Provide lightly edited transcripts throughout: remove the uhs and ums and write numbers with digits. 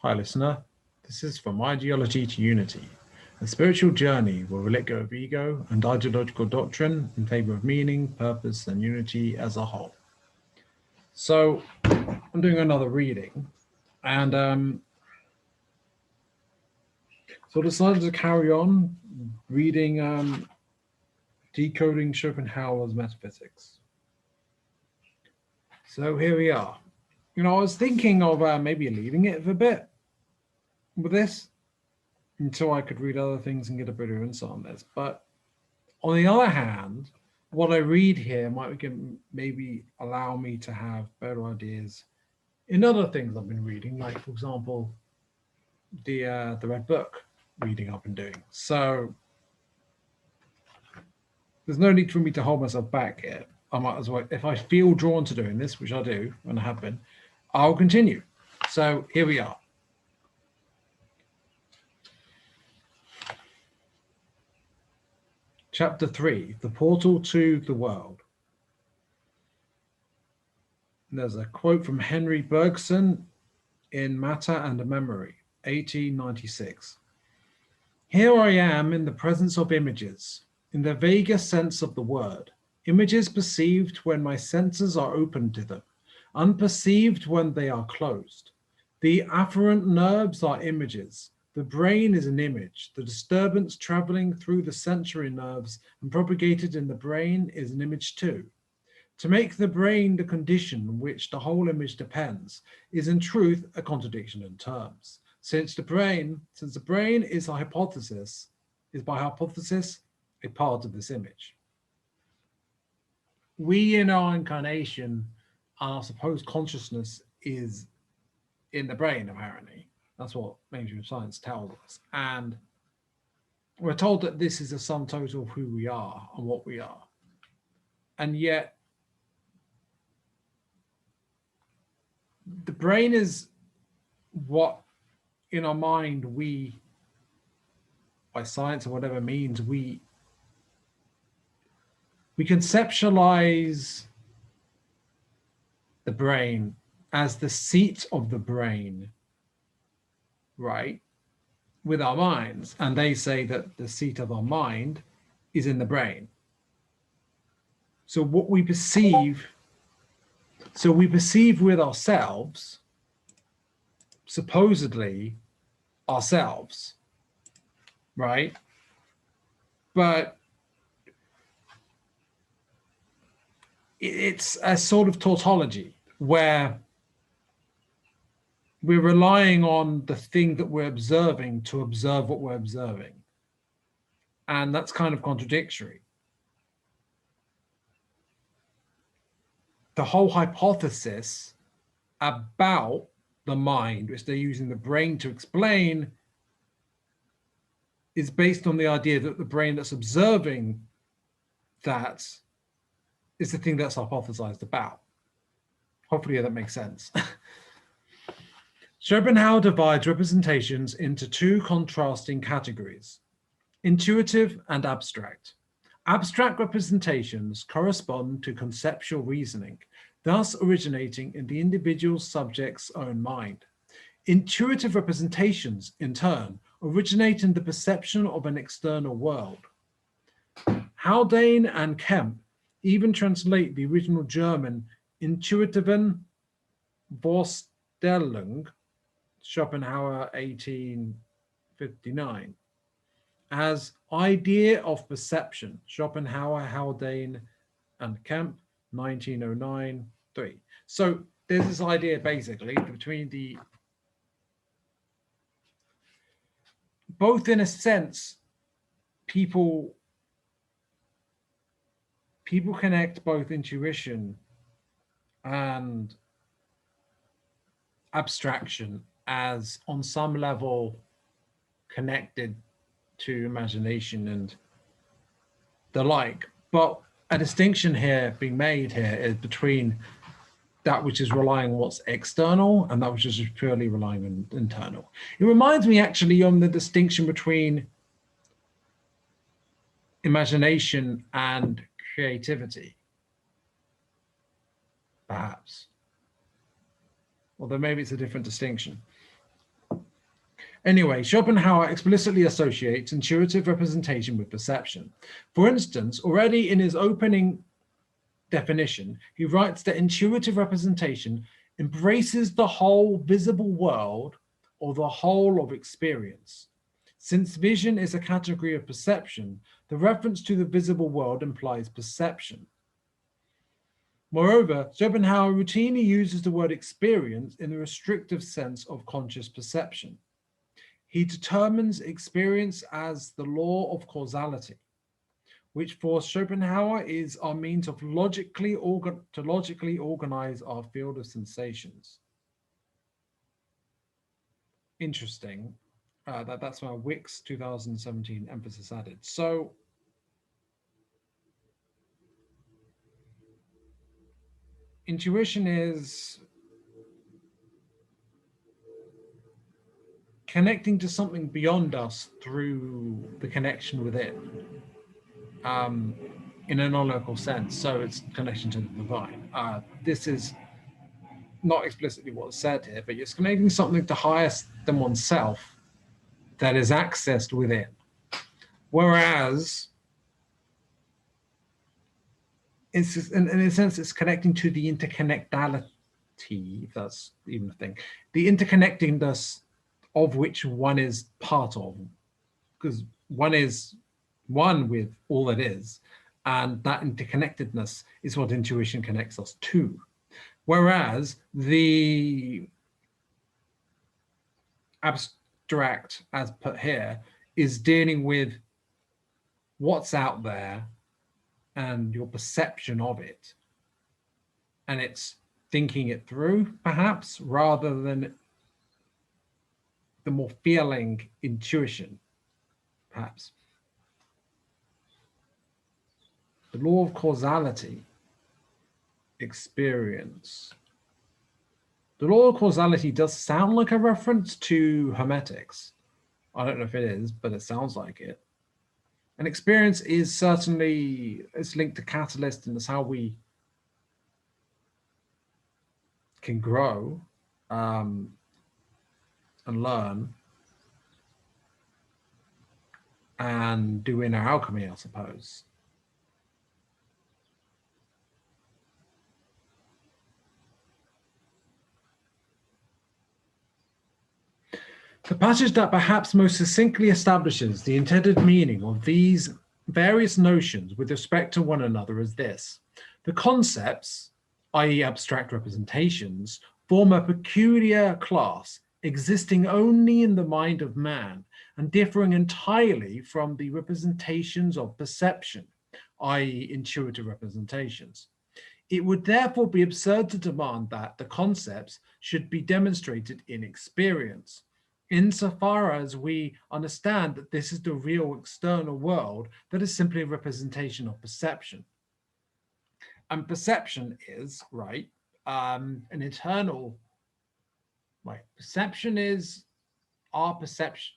Hi, listener. This is From Ideology to Unity, a spiritual journey where we let go of ego and ideological doctrine in favor of meaning, purpose, and unity as a whole. So, I'm doing another reading, and so I decided to carry on reading Decoding Schopenhauer's Metaphysics. So here we are. I was thinking of maybe leaving it for a bit with this until I could read other things and get a better insight on this. But on the other hand, what I read here might maybe allow me to have better ideas in other things I've been reading, like, for example, the Red Book reading I've been doing. So there's no need for me to hold myself back here. I might as well, if I feel drawn to doing this, which I do, and I have been, I'll continue. So here we are. Chapter 3, The Portal to the World. And there's a quote from Henry Bergson in Matter and a Memory, 1896. Here I am in the presence of images, in the vaguest sense of the word, images perceived when my senses are open to them, unperceived when they are closed. The afferent nerves are images. The brain is an image. The disturbance traveling through the sensory nerves and propagated in the brain is an image too. To make the brain the condition on which the whole image depends is in truth a contradiction in terms. Since the brain is a hypothesis, is by hypothesis a part of this image. We in our incarnation, our supposed consciousness is in the brain, apparently. That's what mainstream science tells us. And we're told that this is a sum total of who we are and what we are. And yet, the brain is what in our mind we, by science or whatever means, we conceptualize the brain as the seat of the brain, right, with our minds. And they say that the seat of our mind is in the brain. So what we perceive, with ourselves, supposedly ourselves, right? But it's a sort of tautology where we're relying on the thing that we're observing to observe what we're observing. And that's kind of contradictory. The whole hypothesis about the mind, which they're using the brain to explain, is based on the idea that the brain that's observing that is the thing that's hypothesized about. Hopefully that makes sense. Schopenhauer divides representations into two contrasting categories, intuitive and abstract. Abstract representations correspond to conceptual reasoning, thus originating in the individual subject's own mind. Intuitive representations, in turn, originate in the perception of an external world. Haldane and Kemp even translate the original German Intuitiven Vorstellung, Schopenhauer 1859, as idea of perception, Schopenhauer, Haldane, and Kemp, 1909-3. So there's this idea basically between the, both in a sense, people connect both intuition and abstraction as on some level connected to imagination and the like. But a distinction here being made here is between that which is relying on what's external and that which is just purely relying on internal. It reminds me actually on the distinction between imagination and creativity, perhaps. Although maybe it's a different distinction. Anyway, Schopenhauer explicitly associates intuitive representation with perception. For instance, already in his opening definition, he writes that intuitive representation embraces the whole visible world or the whole of experience. Since vision is a category of perception, the reference to the visible world implies perception. Moreover, Schopenhauer routinely uses the word experience in the restrictive sense of conscious perception. He determines experience as the law of causality, which for Schopenhauer is our means of logically organize our field of sensations. Interesting. That's my Wix 2017 emphasis added. So intuition is connecting to something beyond us through the connection within, in a non-local sense. So it's connection to the divine. This is not explicitly what's said here, but it's connecting something to higher than oneself that is accessed within. Whereas, it's in a sense, it's connecting to the interconnectality, if that's even a thing, the interconnectedness of which one is part of, because one is one with all that is, and that interconnectedness is what intuition connects us to. Whereas the abstract, as put here, is dealing with what's out there and your perception of it. And it's thinking it through, perhaps, rather than the more feeling intuition, perhaps. The law of causality, experience. The law of causality does sound like a reference to Hermetics. I don't know if it is, but it sounds like it. And experience is certainly, it's linked to catalyst, and it's how we can grow and learn and do inner alchemy, I suppose. The passage that perhaps most succinctly establishes the intended meaning of these various notions with respect to one another is this: the concepts, i.e. abstract representations, form a peculiar class existing only in the mind of man and differing entirely from the representations of perception, i.e. intuitive representations. It would therefore be absurd to demand that the concepts should be demonstrated in experience, insofar as we understand that this is the real external world that is simply a representation of perception. And perception is, right, an internal, right, perception is our perception.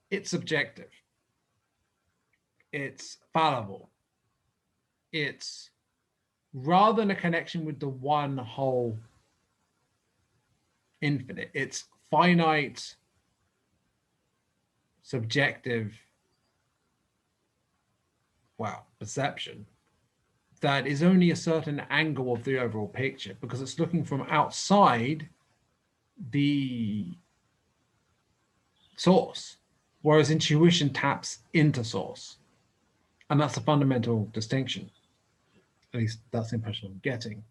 It's subjective. It's fallible. It's rather than a connection with the one whole infinite, it's finite, subjective, perception that is only a certain angle of the overall picture because it's looking from outside the source, whereas intuition taps into source. And that's a fundamental distinction. At least that's the impression I'm getting.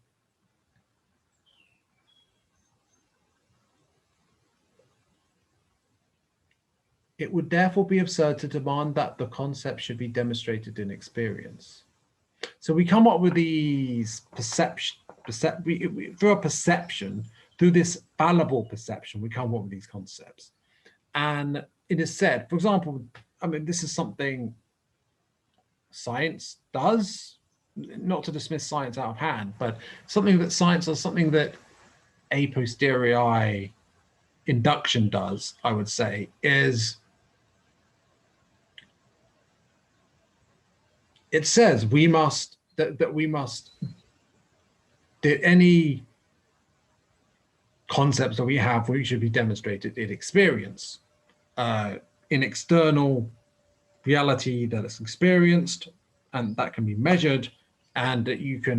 It would therefore be absurd to demand that the concept should be demonstrated in experience. So we come up with these through a perception, through this fallible perception, we come up with these concepts. And it is said, for example, I mean, this is something science does, not to dismiss science out of hand, but something that science does, something that a posteriori induction does, I would say, is it says we must, that any concepts that we have which should be demonstrated in experience, in external reality that is experienced, and that can be measured, and that you can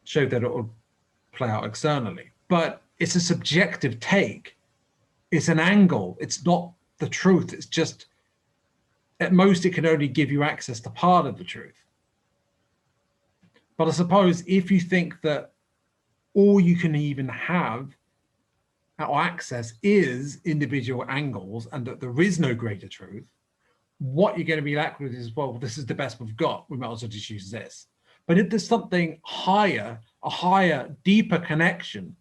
show that it will play out externally. But it's a subjective take. It's an angle. It's not the truth. It's just, at most, it can only give you access to part of the truth. But I suppose if you think that all you can even have or access is individual angles and that there is no greater truth, what you're going to be left with is, well, this is the best we've got. We might as well just use this. But if there's something higher, a higher, deeper connection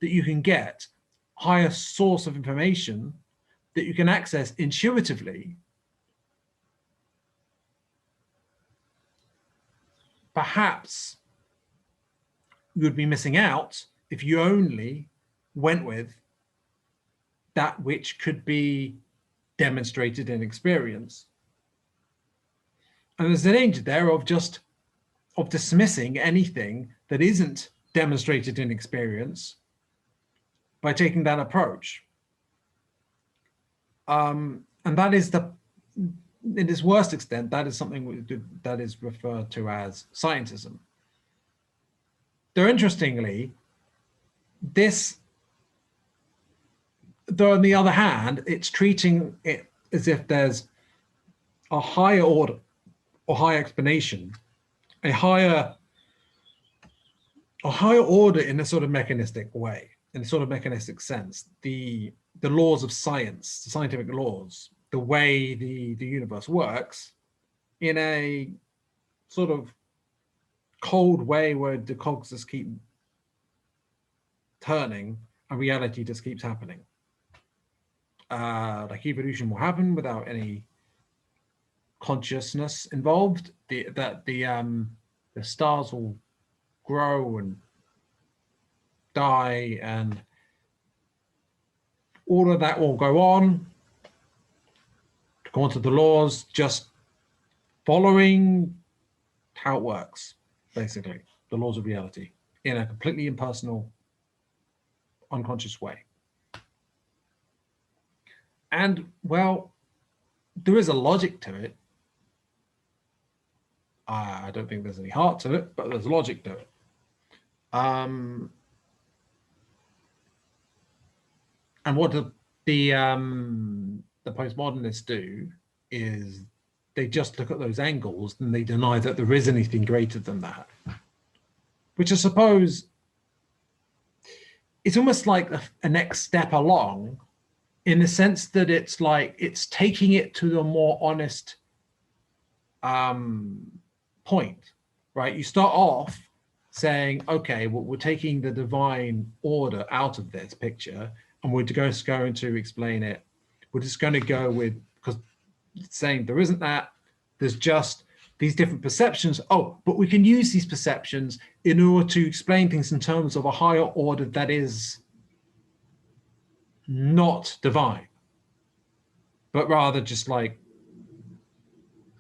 that you can get, higher source of information that you can access intuitively, perhaps you would be missing out if you only went with that which could be demonstrated in experience. And there's a danger there of dismissing anything that isn't demonstrated in experience by taking that approach. And that is in its worst extent, that is something that is referred to as scientism. Though interestingly, though on the other hand, it's treating it as if there's a higher order or higher explanation, a higher order in a sort of mechanistic way, in a sort of mechanistic sense. The laws of science, the scientific laws, the way the universe works in a sort of cold way where the cogs just keep turning and reality just keeps happening. Like evolution will happen without any consciousness involved. The stars will grow and die, and all of that will go on according to the laws, just following how it works, basically, the laws of reality in a completely impersonal, unconscious way. And, well, there is a logic to it. I don't think there's any heart to it, but there's logic to it. And what the postmodernists do is they just look at those angles and they deny that there is anything greater than that, which I suppose it's almost like a next step along, in the sense that it's like it's taking it to the more honest point, right? You start off saying, okay, well, we're taking the divine order out of this picture and we're just going to explain it. We're just going to go with, because it's saying there isn't that, there's just these different perceptions. Oh, but we can use these perceptions in order to explain things in terms of a higher order that is not divine, but rather just like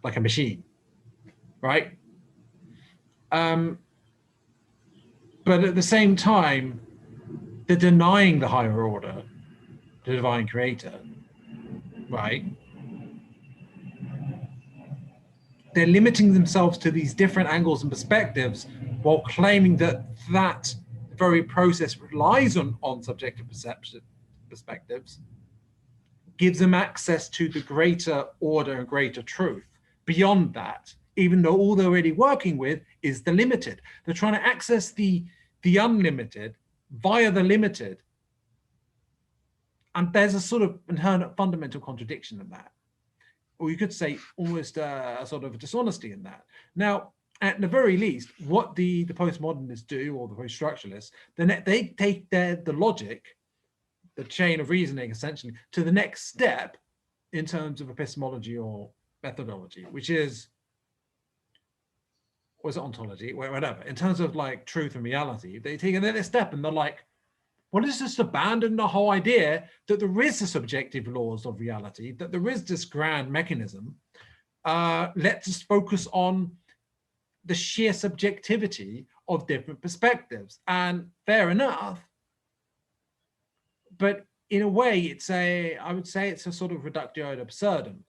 a machine, right? But at the same time, they're denying the higher order, the divine creator, right? They're limiting themselves to these different angles and perspectives while claiming that that very process relies on subjective perspectives, gives them access to the greater order and greater truth. Beyond that, even though all they're already working with is the limited, they're trying to access the unlimited via the limited. And there's a sort of inherent fundamental contradiction in that. Or you could say almost a sort of dishonesty in that. Now, at the very least, what the postmodernists do, or the post-structuralists, then they take the logic, the chain of reasoning, essentially, to the next step in terms of epistemology or methodology, which is, was it ontology, whatever, in terms of like truth and reality. They take another step and they're like, well, let's just abandon the whole idea that there is the subjective laws of reality, that there is this grand mechanism. Let's just focus on the sheer subjectivity of different perspectives. And fair enough, but in a way, I would say it's a sort of reductio ad absurdum.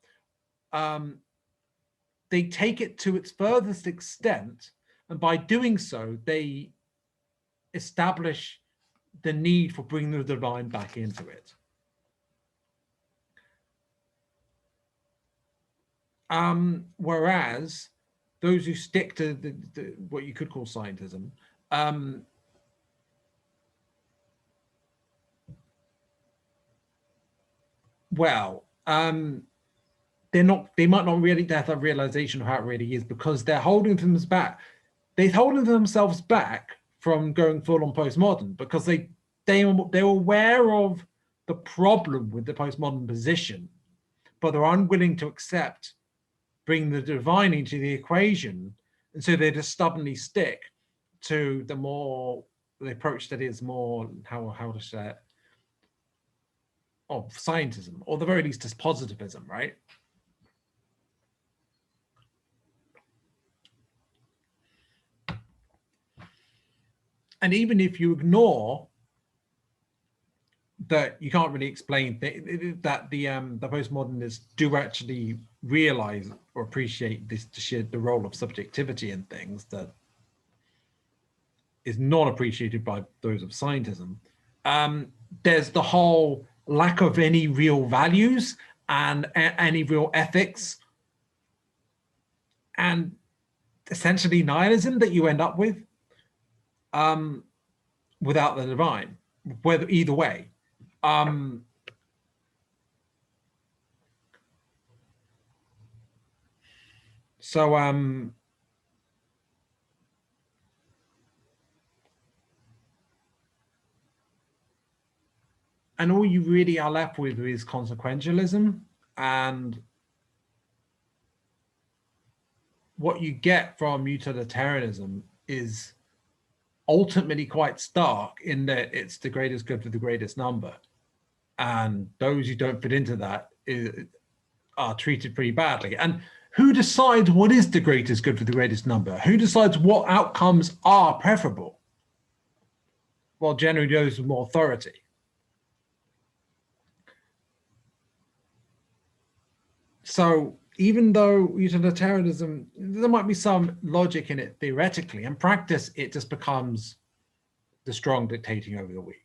They take it to its furthest extent, and by doing so, they establish the need for bringing the divine back into it. Whereas those who stick to what you could call scientism, they might not really have a realization of how it really is, because they're holding themselves back. They're holding themselves back from going full on postmodern because they're aware of the problem with the postmodern position, but they're unwilling to accept bring the divine into the equation, and so they just stubbornly stick to the approach that is more how to say it, of scientism, or the very least as positivism, right? And even if you ignore that, you can't really explain that the postmodernists do actually realize or appreciate the role of subjectivity in things that is not appreciated by those of scientism. There's the whole lack of any real values and any real ethics, and essentially nihilism that you end up with without the divine, whether either way. And all you really are left with is consequentialism, and what you get from utilitarianism is ultimately quite stark in that it's the greatest good for the greatest number, and those who don't fit into that are treated pretty badly. And who decides what is the greatest good for the greatest number? Who decides what outcomes are preferable? Well, generally those with more authority. So even though utilitarianism, there might be some logic in it theoretically, in practice, it just becomes the strong dictating over the weak.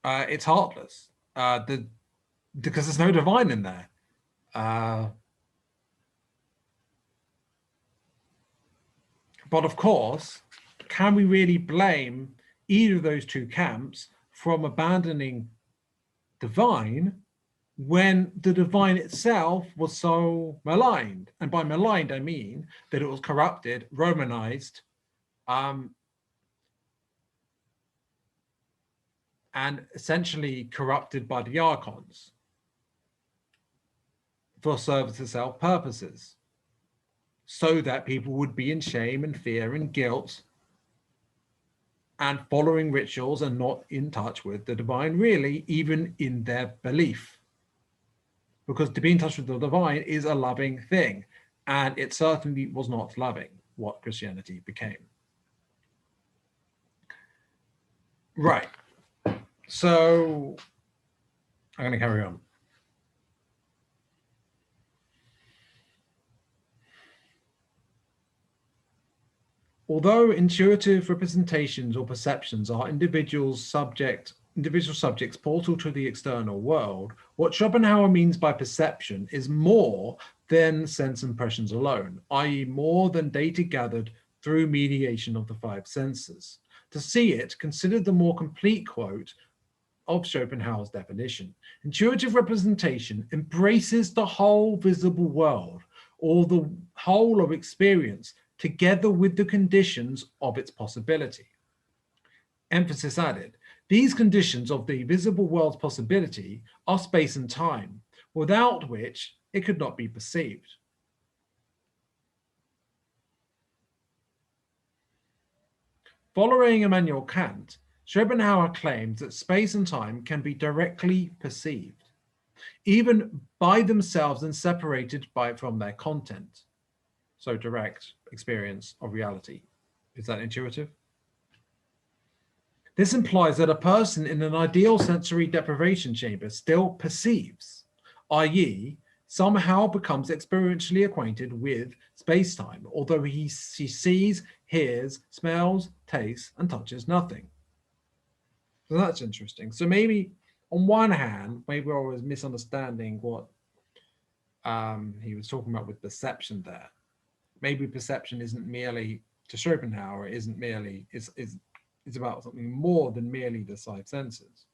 It's heartless because there's no divine in there. But of course, can we really blame either of those two camps from abandoning divine when the divine itself was so maligned? And by maligned, I mean that it was corrupted, Romanized, and essentially corrupted by the archons for service to self purposes, so that people would be in shame and fear and guilt and following rituals and not in touch with the divine, really, even in their belief. Because to be in touch with the divine is a loving thing, and it certainly was not loving what Christianity became. Right. So I'm going to carry on. Although intuitive representations or perceptions are individual subjects portal to the external world, what Schopenhauer means by perception is more than sense impressions alone, i.e. more than data gathered through mediation of the five senses. To see it, consider the more complete quote of Schopenhauer's definition. Intuitive representation embraces the whole visible world, or the whole of experience, together with the conditions of its possibility. Emphasis added, these conditions of the visible world's possibility are space and time, without which it could not be perceived. Following Immanuel Kant, Schopenhauer claims that space and time can be directly perceived, even by themselves and separated from their content. So direct experience of reality. Is that intuitive? This implies that a person in an ideal sensory deprivation chamber still perceives, i.e., somehow becomes experientially acquainted with space-time, although she sees, hears, smells, tastes, and touches nothing. So that's interesting. So maybe on one hand, maybe I was misunderstanding what he was talking about with perception there. Maybe perception isn't merely, to Schopenhauer, isn't merely, it's about something more than merely the five senses.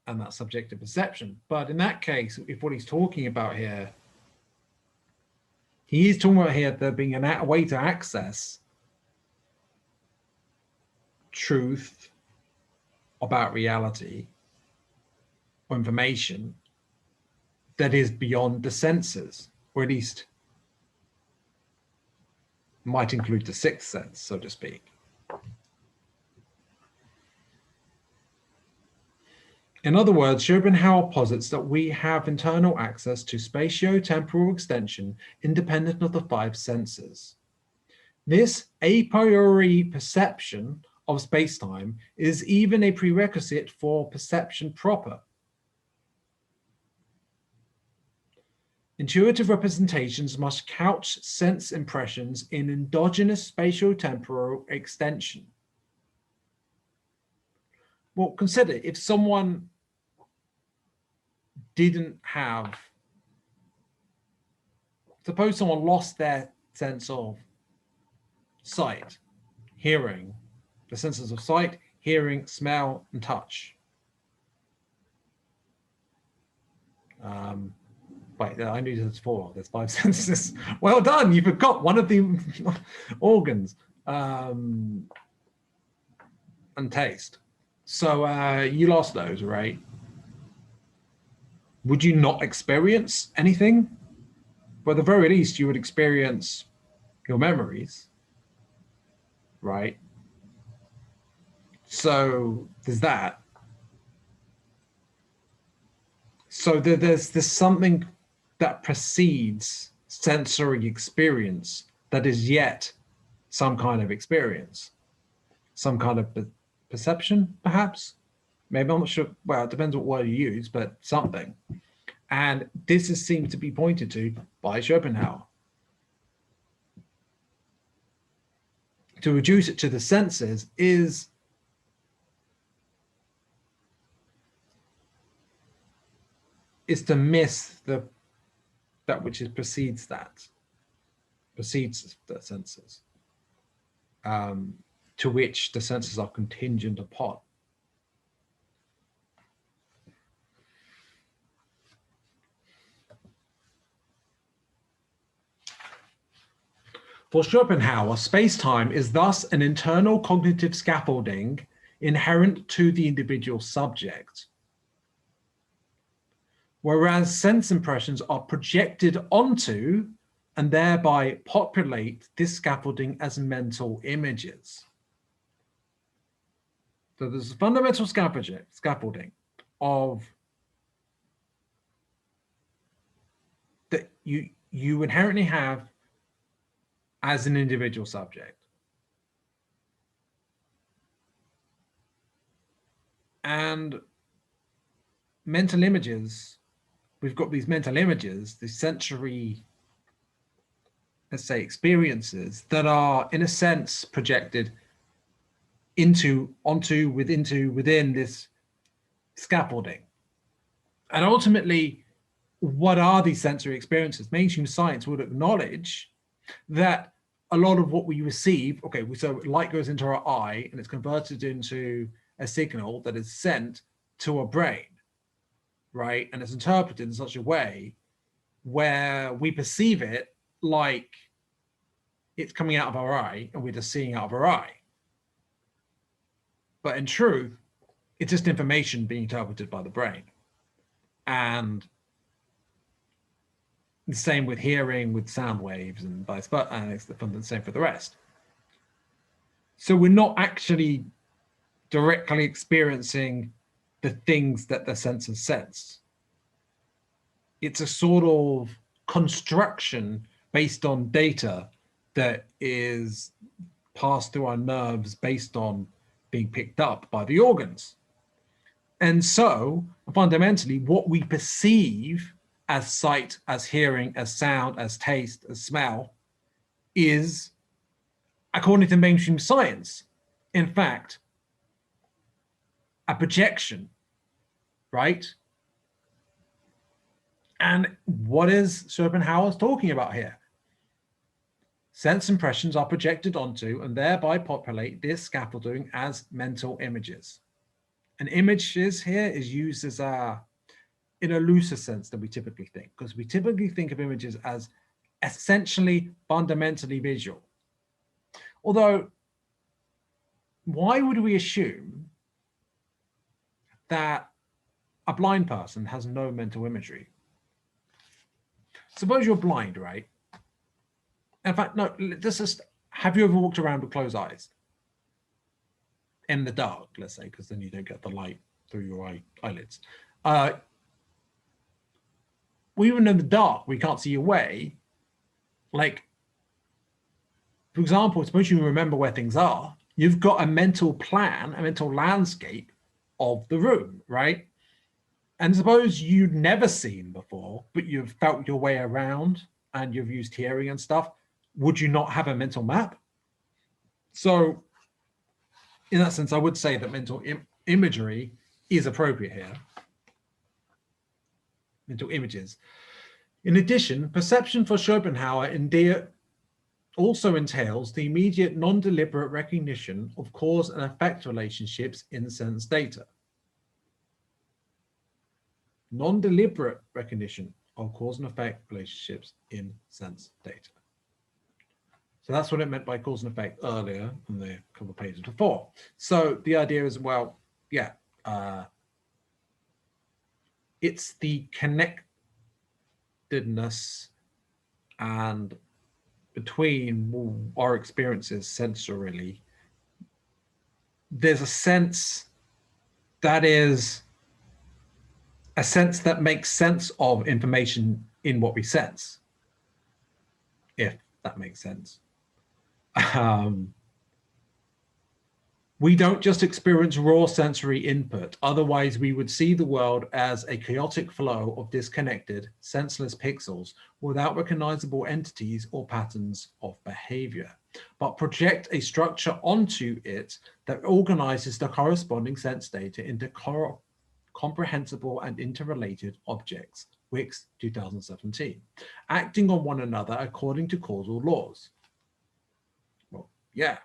And that's subjective perception. But in that case, if what he's talking about here, he is talking about here there being a way to access truth about reality or information that is beyond the senses, or at least might include the sixth sense, so to speak. In other words, Schopenhauer posits that we have internal access to spatio-temporal extension independent of the five senses. This a priori perception of space-time is even a prerequisite for perception proper. Intuitive representations must couch sense impressions in endogenous spatio-temporal extension. Well, consider if someone didn't have, suppose someone lost their sense of sight, hearing, the senses of sight, hearing, smell, and touch. Wait, I knew there's four. There's five senses. Well done. You forgot one of the organs. And taste. So you lost those, right? Would you not experience anything? Well, at the very least, you would experience your memories, right? So there's that. So there's something that precedes sensory experience that is yet some kind of experience, some kind of perception, perhaps. Maybe, I'm not sure. Well, it depends what word you use, but something. And this seems to be pointed to by Schopenhauer. To reduce it to the senses is to miss that which precedes the senses, to which the senses are contingent upon. For Schopenhauer, space-time is thus an internal cognitive scaffolding inherent to the individual subject, whereas sense impressions are projected onto and thereby populate this scaffolding as mental images. So there's a fundamental scaffolding of that you inherently have as an individual subject. And mental images, we've got these mental images, these sensory, let's say, experiences that are in a sense projected within this scaffolding. And ultimately, what are these sensory experiences? Mainstream science would acknowledge that a lot of what we receive, okay, so light goes into our eye and it's converted into a signal that is sent to our brain, right? And it's interpreted in such a way where we perceive it like it's coming out of our eye and we're just seeing out of our eye. But in truth, it's just information being interpreted by the brain. And the same with hearing, with sound waves, and vice versa, and it's the same for the rest. So we're not actually directly experiencing the things that the senses sense. It's a sort of construction based on data that is passed through our nerves based on being picked up by the organs. And so, fundamentally, what we perceive as sight, as hearing, as sound, as taste, as smell, is, according to mainstream science, in fact, a projection, right? And what is Schopenhauer talking about here? Sense impressions are projected onto and thereby populate this scaffolding as mental images. And images here is used as in a looser sense than we typically think, because we typically think of images as essentially fundamentally visual. Although, why would we assume that a blind person has no mental imagery? Suppose you're blind, right? In fact, no, this is, have you ever walked around with closed eyes? In the dark, let's say, because then you don't get the light through your eyelids. Well, even in the dark, we can't see your way. Like, for example, suppose you remember where things are. You've got a mental plan, a mental landscape of the room, right? And suppose you'd never seen before, but you've felt your way around and you've used hearing and stuff. Would you not have a mental map? So in that sense, I would say that mental imagery is appropriate here. Mental images. In addition, perception for Schopenhauer also entails the immediate non-deliberate recognition of cause and effect relationships in sense data. Non-deliberate recognition of cause and effect relationships in sense data. So that's what it meant by cause and effect earlier in the couple of pages before. So the idea is, well, yeah, it's the connectedness and between our experiences sensorily. There's a sense that is a sense that makes sense of information in what we sense, if that makes sense. We don't just experience raw sensory input. Otherwise, we would see the world as a chaotic flow of disconnected, senseless pixels without recognizable entities or patterns of behavior, but project a structure onto it that organizes the corresponding sense data into comprehensible and interrelated objects. Wicks, 2017, acting on one another according to causal laws. Well, yeah.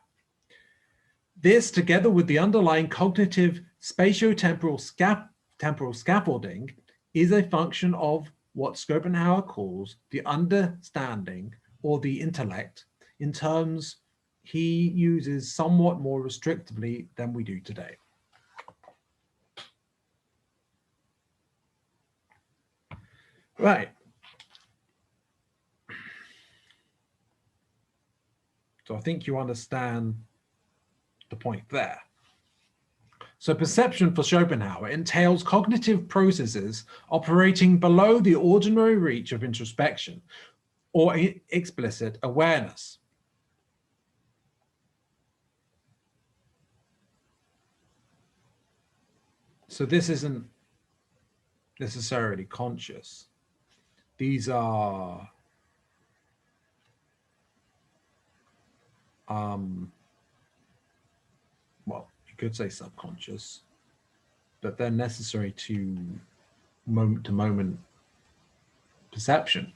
This, together with the underlying cognitive spatiotemporal scaffolding, is a function of what Schopenhauer calls the understanding or the intellect, in terms he uses somewhat more restrictively than we do today. Right. So I think you understand the point there. So perception for Schopenhauer entails cognitive processes operating below the ordinary reach of introspection or explicit awareness. So this isn't necessarily conscious. These are well, you could say subconscious, but they're necessary to moment-to-moment perception.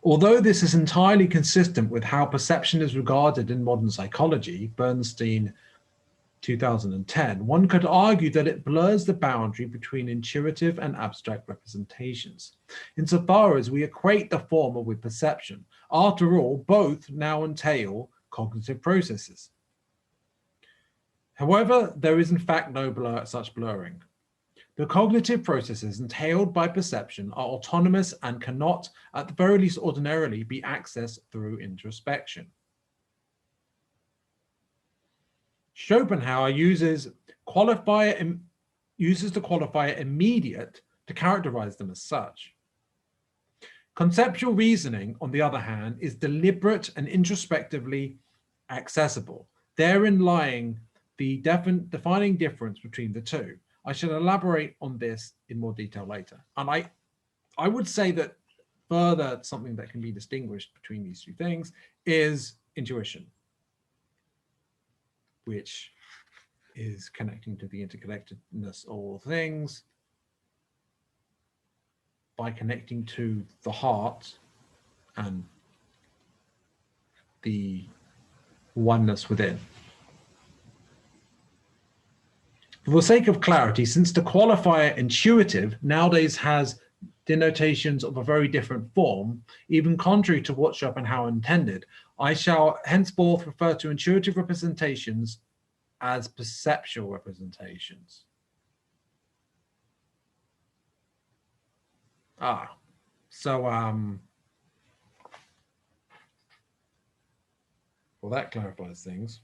Although this is entirely consistent with how perception is regarded in modern psychology, Bernstein, 2010, one could argue that it blurs the boundary between intuitive and abstract representations, insofar as we equate the former with perception. After all, both now entail cognitive processes. However, there is in fact no such blurring. The cognitive processes entailed by perception are autonomous and cannot, at the very least ordinarily, be accessed through introspection. Schopenhauer uses the qualifier immediate to characterize them as such. Conceptual reasoning, on the other hand, is deliberate and introspectively accessible. Therein lying the defining difference between the two. I shall elaborate on this in more detail later. And I would say that further, something that can be distinguished between these two things is intuition, which is connecting to the interconnectedness of all things by connecting to the heart and the oneness within. For the sake of clarity, since the qualifier intuitive nowadays has denotations of a very different form, even contrary to what Schopenhauer intended, I shall henceforth refer to intuitive representations as perceptual representations. Well, that clarifies things.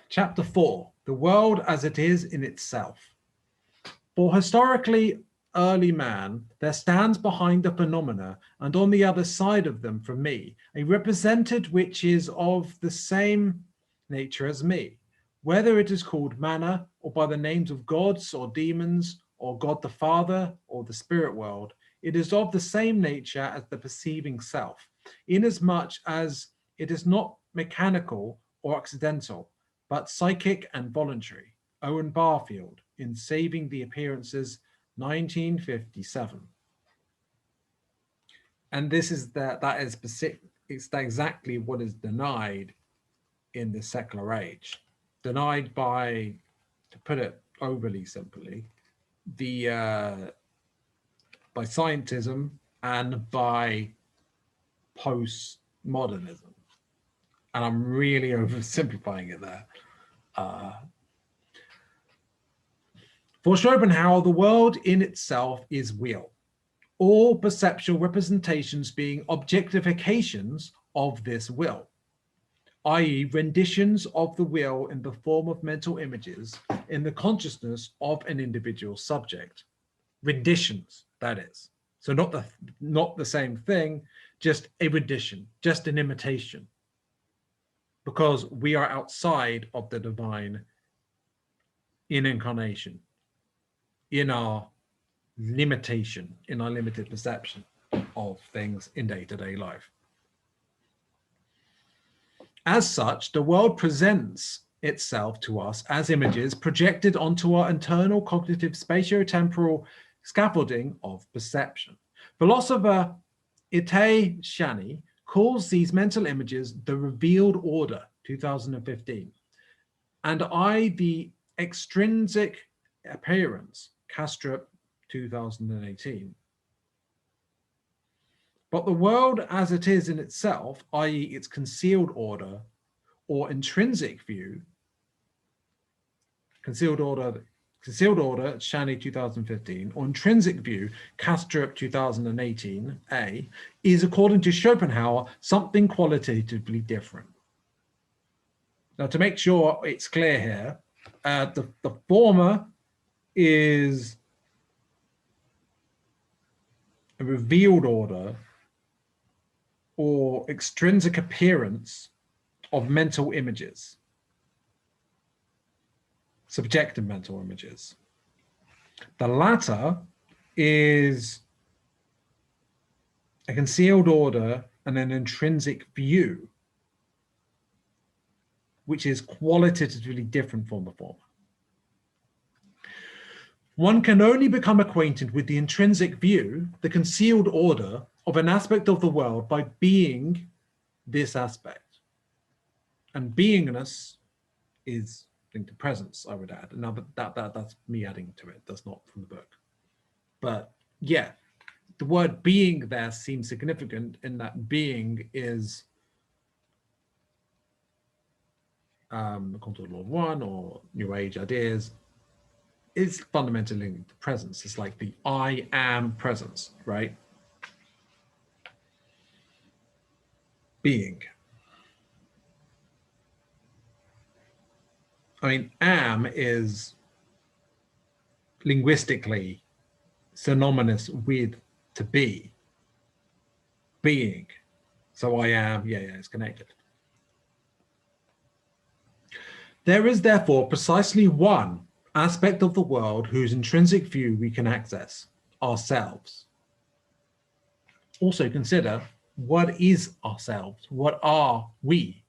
Chapter 4, the world as it is in itself. For historically early man, there stands behind the phenomena and on the other side of them from me, a represented which is of the same nature as me, whether it is called manner or by the names of gods or demons or God the Father or the spirit world, it is of the same nature as the perceiving self, inasmuch as it is not mechanical or accidental, but psychic and voluntary. Owen Barfield in Saving the Appearances, 1957. And this is that is specific, it's exactly what is denied in the secular age. Denied by, to put it overly simply, by scientism and by postmodernism. And I'm really oversimplifying it there. For Schopenhauer, the world in itself is will, all perceptual representations being objectifications of this will, i.e. renditions of the will in the form of mental images in the consciousness of an individual subject. Renditions, that is. So not the same thing, just a rendition, just an imitation. Because we are outside of the divine in incarnation, in our limitation, in our limited perception of things in day-to-day life. As such, the world presents itself to us as images projected onto our internal cognitive spatio-temporal scaffolding of perception. Philosopher Ite Shani calls these mental images the revealed order, 2015, and the extrinsic appearance, Kastrup, 2018. But the world as it is in itself, i.e. its concealed order or intrinsic view, concealed order, Shani 2015, or intrinsic view, Kastrup 2018a, is according to Schopenhauer something qualitatively different. Now, to make sure it's clear here, the former is a revealed order or extrinsic appearance of mental images, subjective mental images. The latter is a concealed order and an intrinsic view, which is qualitatively different from the former. One can only become acquainted with the intrinsic view, the concealed order of an aspect of the world, by being this aspect. And beingness is linked to presence, I would add. Now, that's me adding to it. That's not from the book. But yeah, the word being there seems significant in that being is according to Lord One or New Age ideas, is fundamentally linked to presence. It's like the I am presence, right? Being. I mean, am is linguistically synonymous with to be, being. So I am, yeah, it's connected. There is therefore precisely one aspect of the world whose intrinsic view we can access, ourselves. Also consider, what is ourselves? What are we?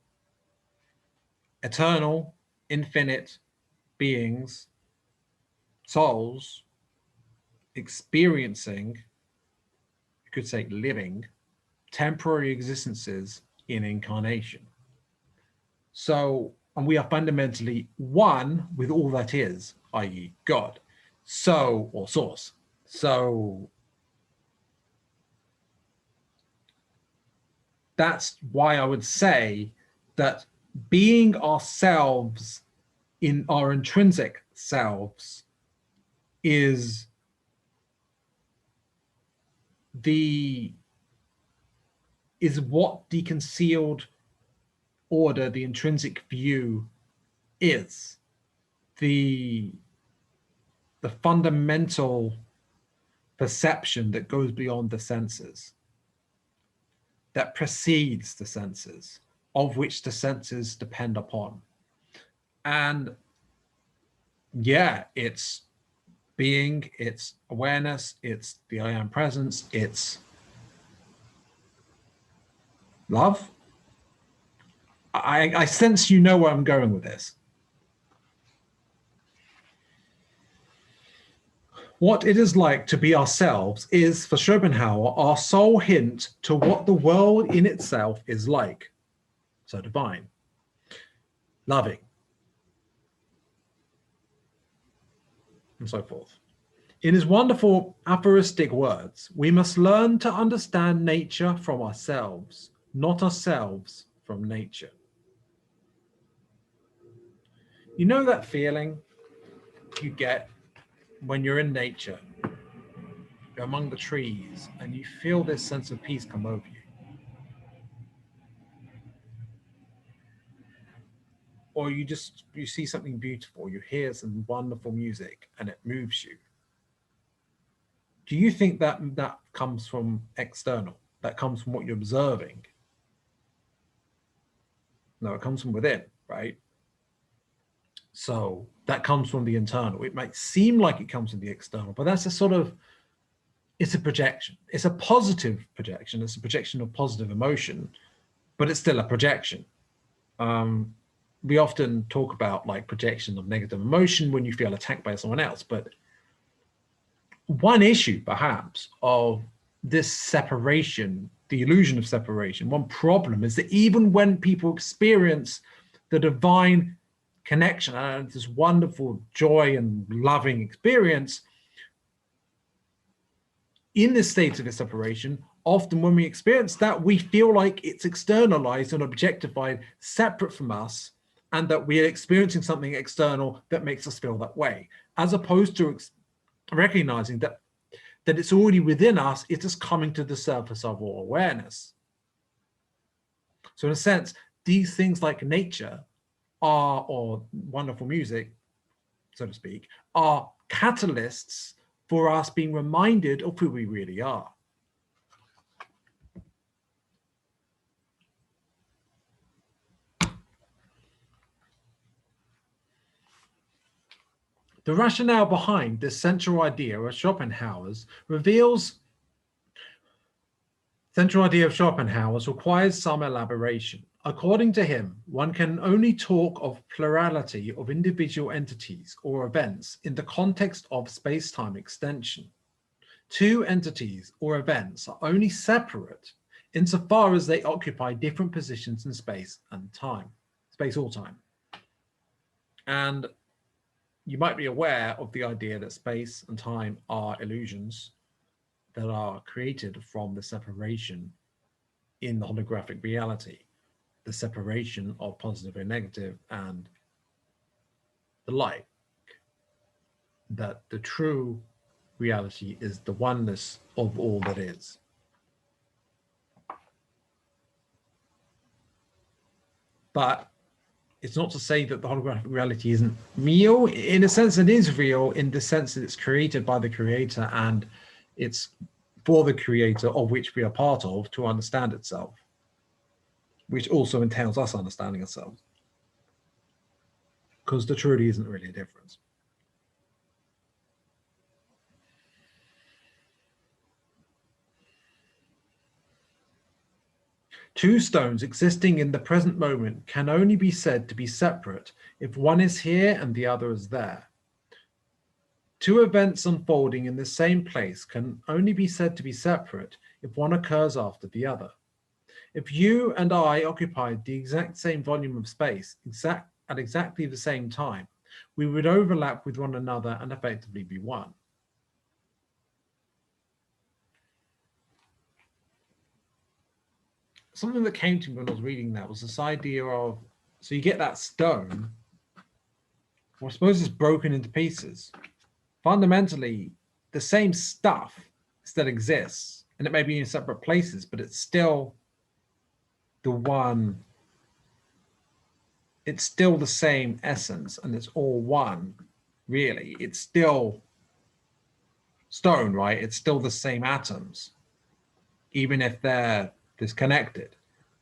Eternal, infinite beings, souls, experiencing, you could say living, temporary existences in incarnation. So, and we are fundamentally one with all that is, i.e. God. So, or source. So that's why I would say that being ourselves in our intrinsic selves is what the concealed order, the intrinsic view is. The fundamental perception that goes beyond the senses, that precedes the senses, of which the senses depend upon. And yeah, it's being, it's awareness, it's the I am presence, it's love. I sense you know where I'm going with this. What it is like to be ourselves is, for Schopenhauer, our sole hint to what the world in itself is like. So divine, loving, and so forth. In his wonderful aphoristic words, we must learn to understand nature from ourselves, not ourselves from nature. You know that feeling you get when you're in nature, you're among the trees, and you feel this sense of peace come over you? Or you see something beautiful, you hear some wonderful music, and it moves you. Do you think that comes from external? That comes from what you're observing? No, it comes from within, right? So that comes from the internal. It might seem like it comes from the external, but that's it's a projection. It's a positive projection. It's a projection of positive emotion, but it's still a projection. We often talk about like projection of negative emotion when you feel attacked by someone else, but one issue perhaps of this separation, the illusion of separation, one problem is that even when people experience the divine connection and this wonderful joy and loving experience, in this state of a separation, often when we experience that, we feel like it's externalized and objectified, separate from us, and that we are experiencing something external that makes us feel that way, as opposed to recognizing that it's already within us, it's just coming to the surface of our awareness. So in a sense, these things like nature are, or wonderful music, so to speak, are catalysts for us being reminded of who we really are. The rationale behind this central idea of Schopenhauer's requires some elaboration. According to him, one can only talk of plurality of individual entities or events in the context of space-time extension. Two entities or events are only separate insofar as they occupy different positions in space and time, space or time. And you might be aware of the idea that space and time are illusions that are created from the separation in the holographic reality, the separation of positive and negative and the like, that the true reality is the oneness of all that is. But It's not to say that the holographic reality isn't real. In a sense, it is real in the sense that it's created by the creator and it's for the creator of which we are part of to understand itself, which also entails us understanding ourselves. Because there truly isn't really a difference. Two stones existing in the present moment can only be said to be separate if one is here and the other is there. Two events unfolding in the same place can only be said to be separate if one occurs after the other. If you and I occupied the exact same volume of space at exactly the same time, we would overlap with one another and effectively be one. Something that came to me when I was reading that was this idea of, so you get that stone, well, I suppose it's broken into pieces. Fundamentally, the same stuff still exists, and it may be in separate places, but it's still the one, it's still the same essence, and it's all one, really. It's still stone, right? It's still the same atoms, even if they're disconnected.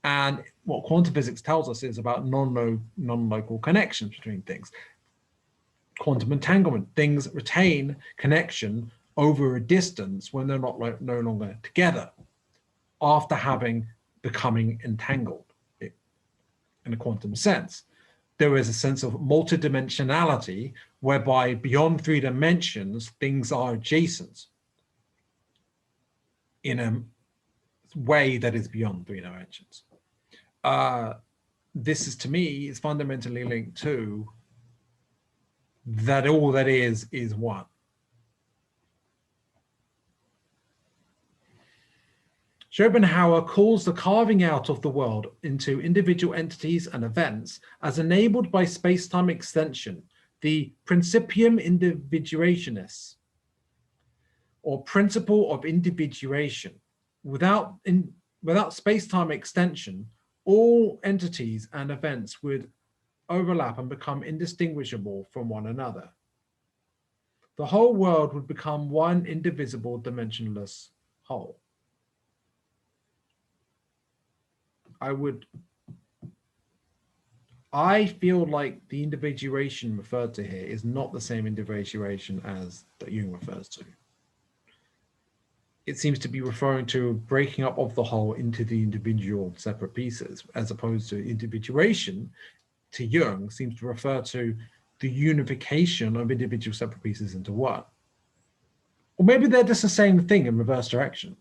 And what quantum physics tells us is about non-local connections between things. Quantum entanglement, things retain connection over a distance when they're no longer together after becoming entangled in a quantum sense. There is a sense of multidimensionality whereby beyond 3 dimensions, things are adjacent in a way that is beyond 3 dimensions. This is, to me, is fundamentally linked to that all that is one. Schopenhauer calls the carving out of the world into individual entities and events as enabled by space-time extension, the principium individuationis, or principle of individuation. Without space-time extension, all entities and events would overlap and become indistinguishable from one another. The whole world would become one indivisible, dimensionless whole. I feel like the individuation referred to here is not the same individuation as that Jung refers to. It seems to be referring to breaking up of the whole into the individual separate pieces, as opposed to individuation to Jung seems to refer to the unification of individual separate pieces into one. Or maybe they're just the same thing in reverse direction.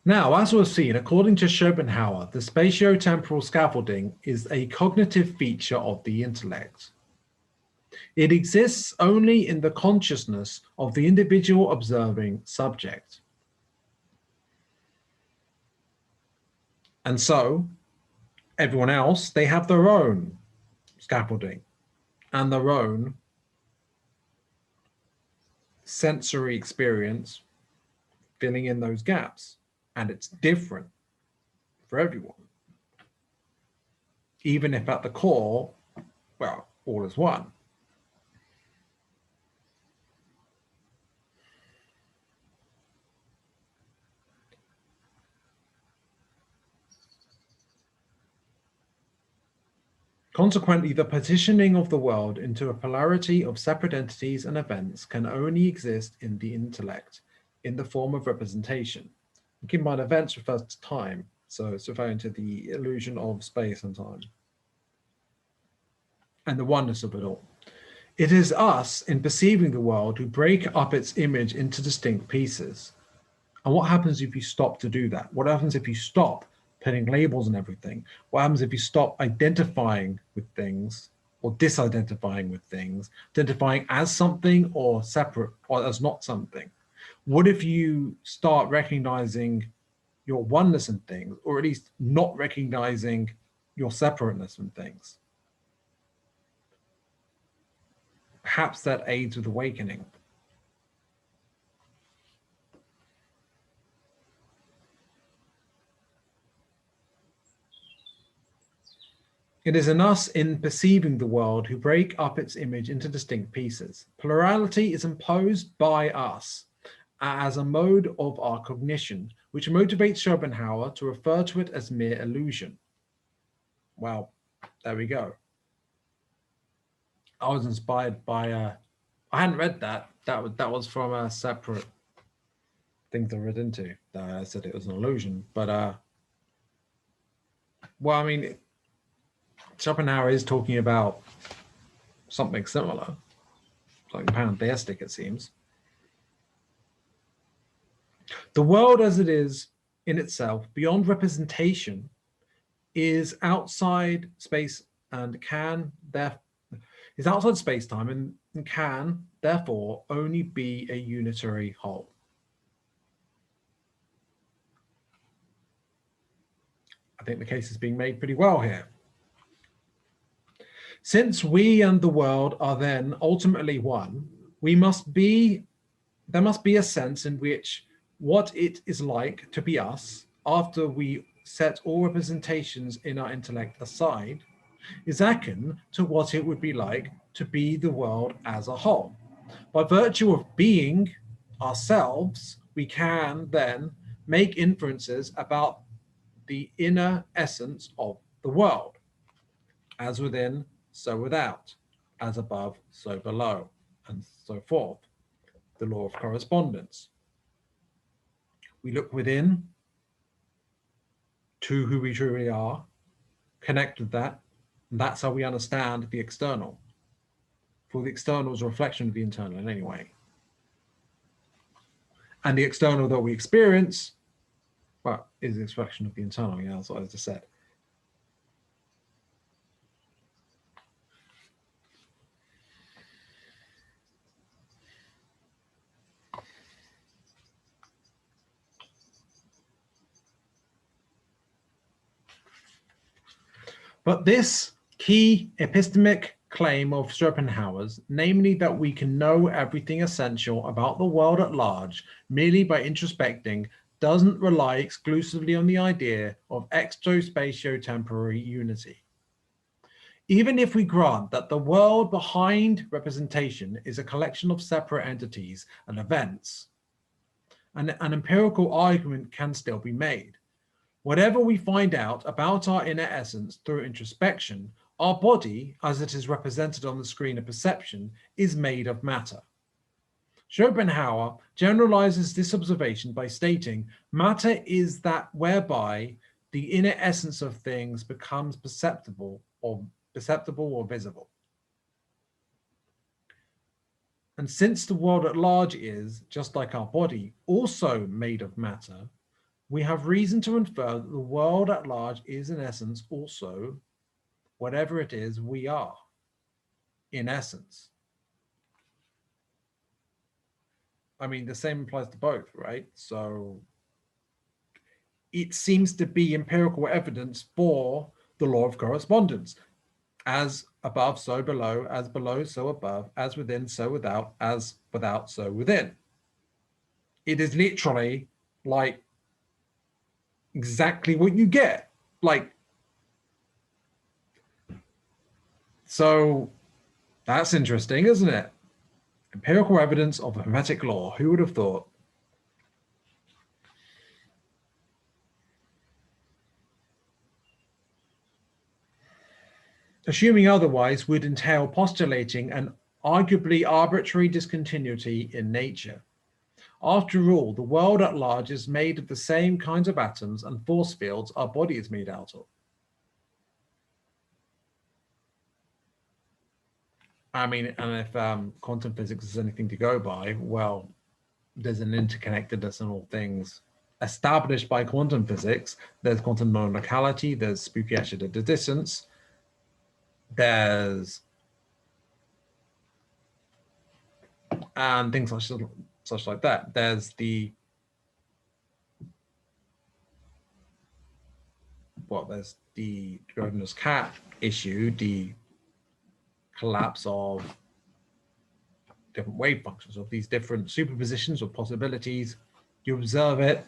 Now, as we've seen, according to Schopenhauer, the spatio-temporal scaffolding is a cognitive feature of the intellect. It exists only in the consciousness of the individual observing subject. And so, everyone else, they have their own scaffolding and their own sensory experience filling in those gaps. And it's different for everyone. Even if at the core, well, all is one. Consequently, the partitioning of the world into a polarity of separate entities and events can only exist in the intellect, in the form of representation. Keep in mind, events refers to time, so it's referring to the illusion of space and time and the oneness of it all. It is us, in perceiving the world, who break up its image into distinct pieces. And what happens if you stop to do that? What happens if you stop putting labels on everything? What happens if you stop identifying with things or disidentifying with things, identifying as something or separate or as not something? What if you start recognizing your oneness in things, or at least not recognizing your separateness in things? Perhaps that aids with awakening. It is in us in perceiving the world who break up its image into distinct pieces. Plurality is imposed by us as a mode of our cognition, which motivates Schopenhauer to refer to it as mere illusion. Well, there we go. I was inspired by, I hadn't read that. That was from a separate thing to read into. I said it was an illusion, but well, I mean, Schopenhauer is talking about something similar, something pantheistic, it seems. The world as it is in itself, beyond representation, is outside space and is outside space-time and can therefore only be a unitary whole. I think the case is being made pretty well here. Since we and the world are then ultimately one, there must be a sense in which what it is like to be us, after we set all representations in our intellect aside, is akin to what it would be like to be the world as a whole. By virtue of being ourselves, we can then make inferences about the inner essence of the world, as within, so without, as above, so below, and so forth. The law of correspondence. We look within to who we truly are, connect with that, and that's how we understand the external. For the external is a reflection of the internal in any way. And the external that we experience, well, is the expression of the internal, yeah, that's what I just said. But this key epistemic claim of Schopenhauer's, namely that we can know everything essential about the world at large merely by introspecting, doesn't rely exclusively on the idea of extra-spatio-temporary unity. Even if we grant that the world behind representation is a collection of separate entities and events, an empirical argument can still be made. Whatever we find out about our inner essence through introspection, our body, as it is represented on the screen of perception, is made of matter. Schopenhauer generalizes this observation by stating, matter is that whereby the inner essence of things becomes perceptible or visible. And since the world at large is, just like our body, also made of matter, we have reason to infer that the world at large is in essence also whatever it is we are, in essence. I mean, the same applies to both, right? So it seems to be empirical evidence for the law of correspondence. As above, so below, as below, so above, as within, so without, as without, so within. It is literally like exactly what you get. Like, so that's interesting, isn't it? Empirical evidence of a Hermetic law. Who would have thought? Assuming otherwise would entail postulating an arguably arbitrary discontinuity in nature. After all, the world at large is made of the same kinds of atoms and force fields our body is made out of. I mean, and if quantum physics is anything to go by, well, there's an interconnectedness in all things established by quantum physics. There's quantum non-locality, there's spooky accidental distance, there's and things such like that. There's the there's the Gödel's cat issue, the collapse of different wave functions, of these different superpositions of possibilities. You observe it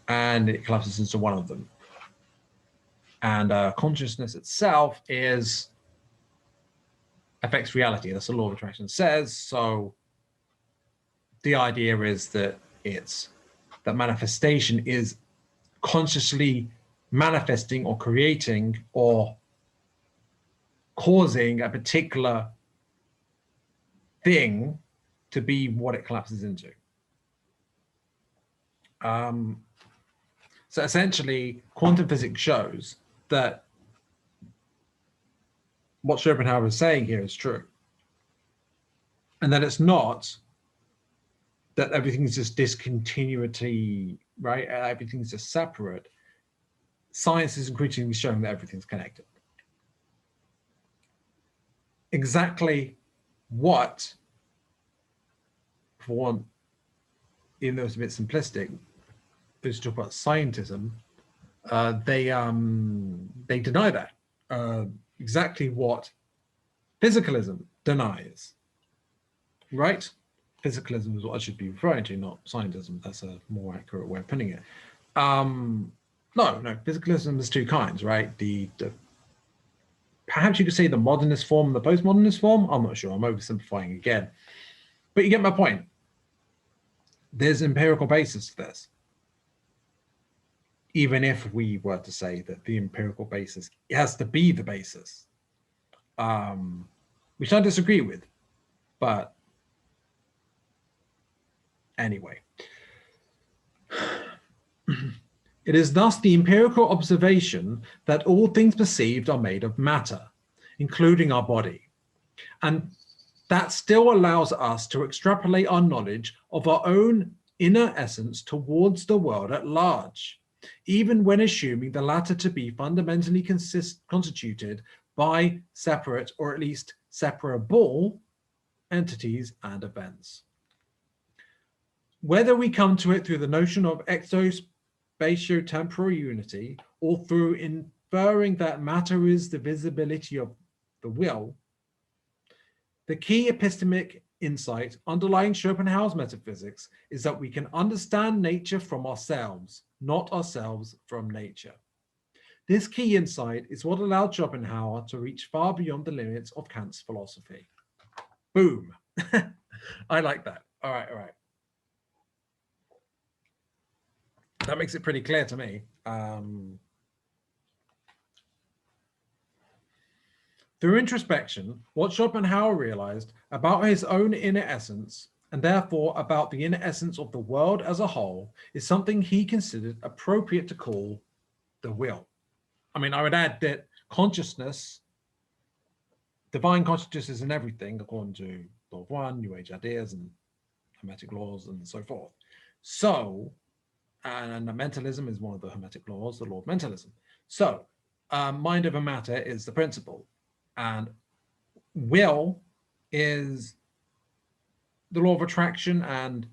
and it collapses into one of them. And consciousness itself affects reality. That's the law of attraction says. So the idea is that that manifestation is consciously manifesting or creating or causing a particular thing to be what it collapses into. So essentially, quantum physics shows that what Schopenhauer is saying here is true. And that it's not that everything's just discontinuity, right? Everything's just separate. Science is increasingly showing that everything's connected. Exactly what, for one, even though it's a bit simplistic, is to talk about scientism, they deny that. Exactly what physicalism denies, right? Physicalism is what I should be referring to, not scientism. That's a more accurate way of putting it. No, physicalism is two kinds, right? Perhaps you could say the modernist form and the postmodernist form. I'm not sure. I'm oversimplifying again. But you get my point. There's empirical basis to this. Even if we were to say that the empirical basis has to be the basis, which I disagree with, but anyway. It is thus the empirical observation that all things perceived are made of matter, including our body. And that still allows us to extrapolate our knowledge of our own inner essence towards the world at large, even when assuming the latter to be fundamentally constituted by separate, or at least separable, entities and events. Whether we come to it through the notion of exospatio-temporal unity, or through inferring that matter is the visibility of the will, the key epistemic insight underlying Schopenhauer's metaphysics is that we can understand nature from ourselves, not ourselves from nature. This key insight is what allowed Schopenhauer to reach far beyond the limits of Kant's philosophy. Boom. I like that. All right. That makes it pretty clear to me. Through introspection, what Schopenhauer realized about his own inner essence, and therefore about the inner essence of the world as a whole, is something he considered appropriate to call the will. I mean, I would add that consciousness, divine consciousness is in everything, according to Law of One, New Age ideas, and Hermetic laws, and so forth. So, and mentalism is one of the Hermetic laws, the law of mentalism. So, mind over matter is the principle. And will is the law of attraction and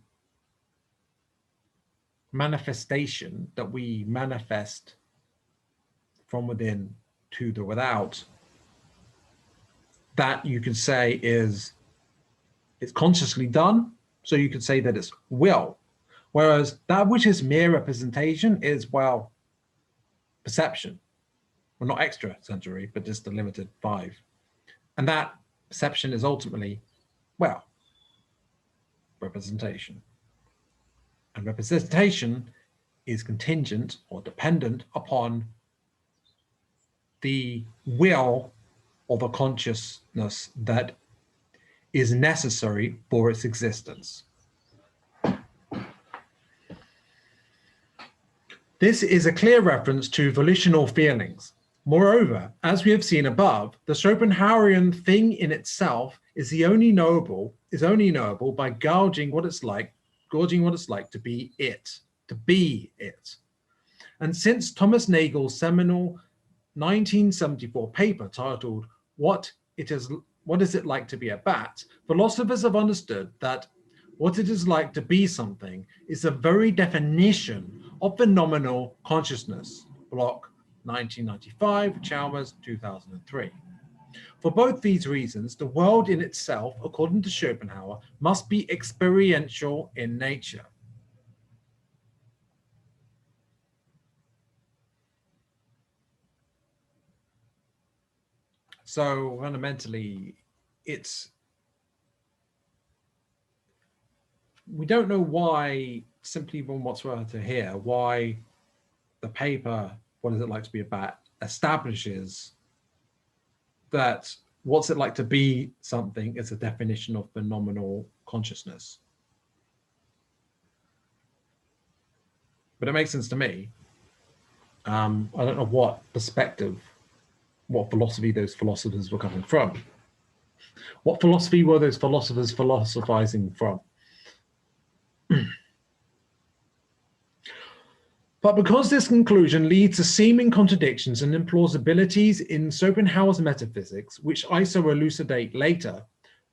manifestation, that we manifest from within to the without. That you could say it's consciously done. So you could say that it's will. Whereas that which is mere representation is, well, perception. Well, not extrasensory, but just the limited five. And that perception is ultimately, well, representation. And representation is contingent or dependent upon the will or the consciousness that is necessary for its existence. This is a clear reference to volitional feelings. Moreover, as we have seen above, the Schopenhauerian thing in itself is only knowable by gauging what it's like to be it. And since Thomas Nagel's seminal 1974 paper titled What Is It Like to Be a Bat?, philosophers have understood that what it is like to be something is the very definition of phenomenal consciousness. Block 1995, Chalmers 2003. For both these reasons, the world in itself, according to Schopenhauer, must be experiential in nature. So fundamentally, we don't know why, simply from what's worth to hear, why the paper, What Is It Like to Be a Bat, establishes that what's it like to be something is a definition of phenomenal consciousness. But it makes sense to me. I don't know what perspective, what philosophy those philosophers were coming from. What philosophy were those philosophers philosophizing from? But because this conclusion leads to seeming contradictions and implausibilities in Schopenhauer's metaphysics, which I shall elucidate later,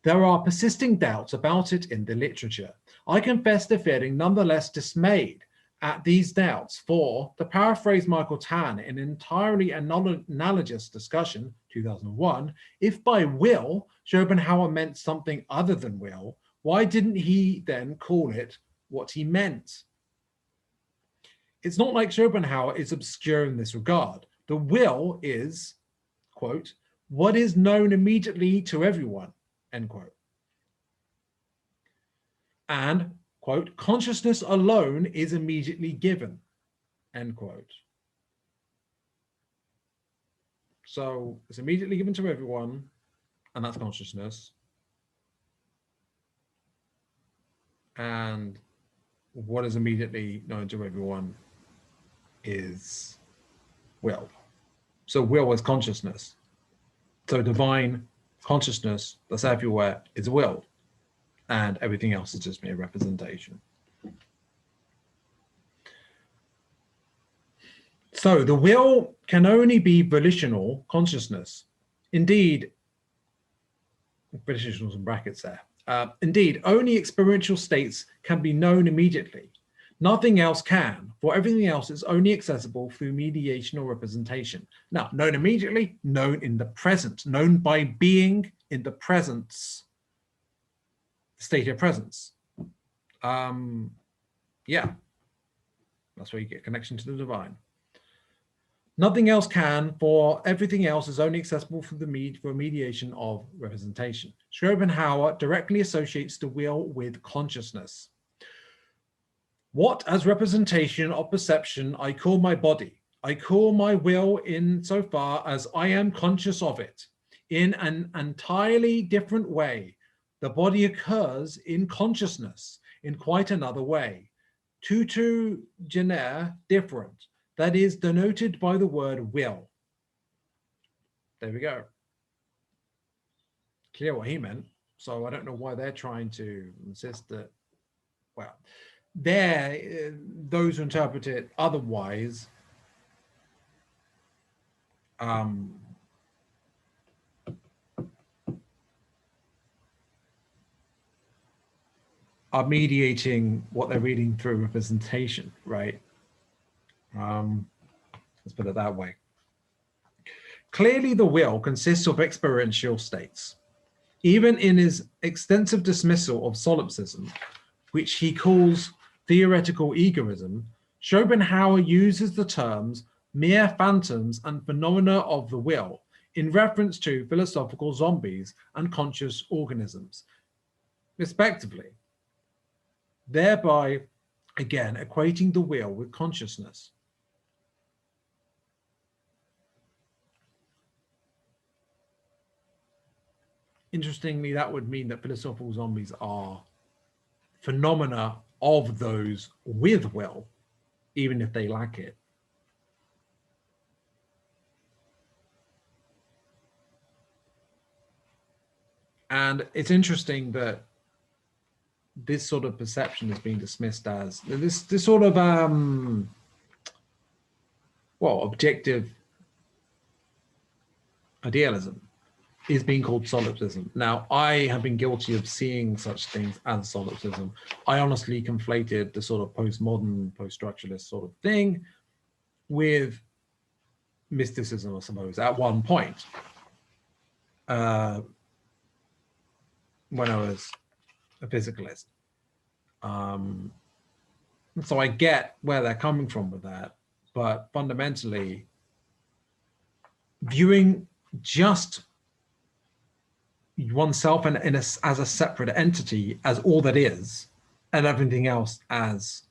there are persisting doubts about it in the literature. I confess to feeling nonetheless dismayed at these doubts, for, to paraphrase Michael Tan in an entirely analogous discussion, 2001, if by will Schopenhauer meant something other than will, why didn't he then call it what he meant? It's not like Schopenhauer is obscure in this regard. The will is, quote, what is known immediately to everyone, end quote. And, quote, consciousness alone is immediately given, end quote. So it's immediately given to everyone, and that's consciousness. And what is immediately known to everyone is will. So will is consciousness. So divine consciousness that's everywhere is will, and everything else is just mere representation. So the will can only be volitional consciousness. Indeed, volitional in brackets there. Indeed, only experiential states can be known immediately. Nothing else can, for everything else is only accessible through mediation or representation. Now, known immediately, known in the present, known by being in the presence, state of presence. Yeah, that's where you get connection to the divine. Nothing else can, for everything else is only accessible through the mediation of representation. Schopenhauer directly associates the will with consciousness. What, as representation of perception, I call my body, I call my will in so far as I am conscious of it. In an entirely different way, the body occurs in consciousness in quite another way. Tutu genere, different, that is denoted by the word will. There we go. Clear what he meant. So I don't know why they're trying to insist that, well, those who interpret it otherwise are mediating what they're reading through representation, right? Let's put it that way. Clearly, the will consists of experiential states. Even in his extensive dismissal of solipsism, which he calls theoretical egoism, Schopenhauer uses the terms mere phantoms and phenomena of the will in reference to philosophical zombies and conscious organisms, respectively, thereby, again, equating the will with consciousness. Interestingly, that would mean that philosophical zombies are phenomena of those with will, even if they lack it. And it's interesting that this sort of perception is being dismissed as this sort of objective idealism is being called solipsism. Now, I have been guilty of seeing such things as solipsism. I honestly conflated the sort of postmodern, post-structuralist sort of thing with mysticism, I suppose, at one point. When I was a physicalist. So I get where they're coming from with that, but fundamentally, viewing just oneself as a separate entity, as all that is, and everything else as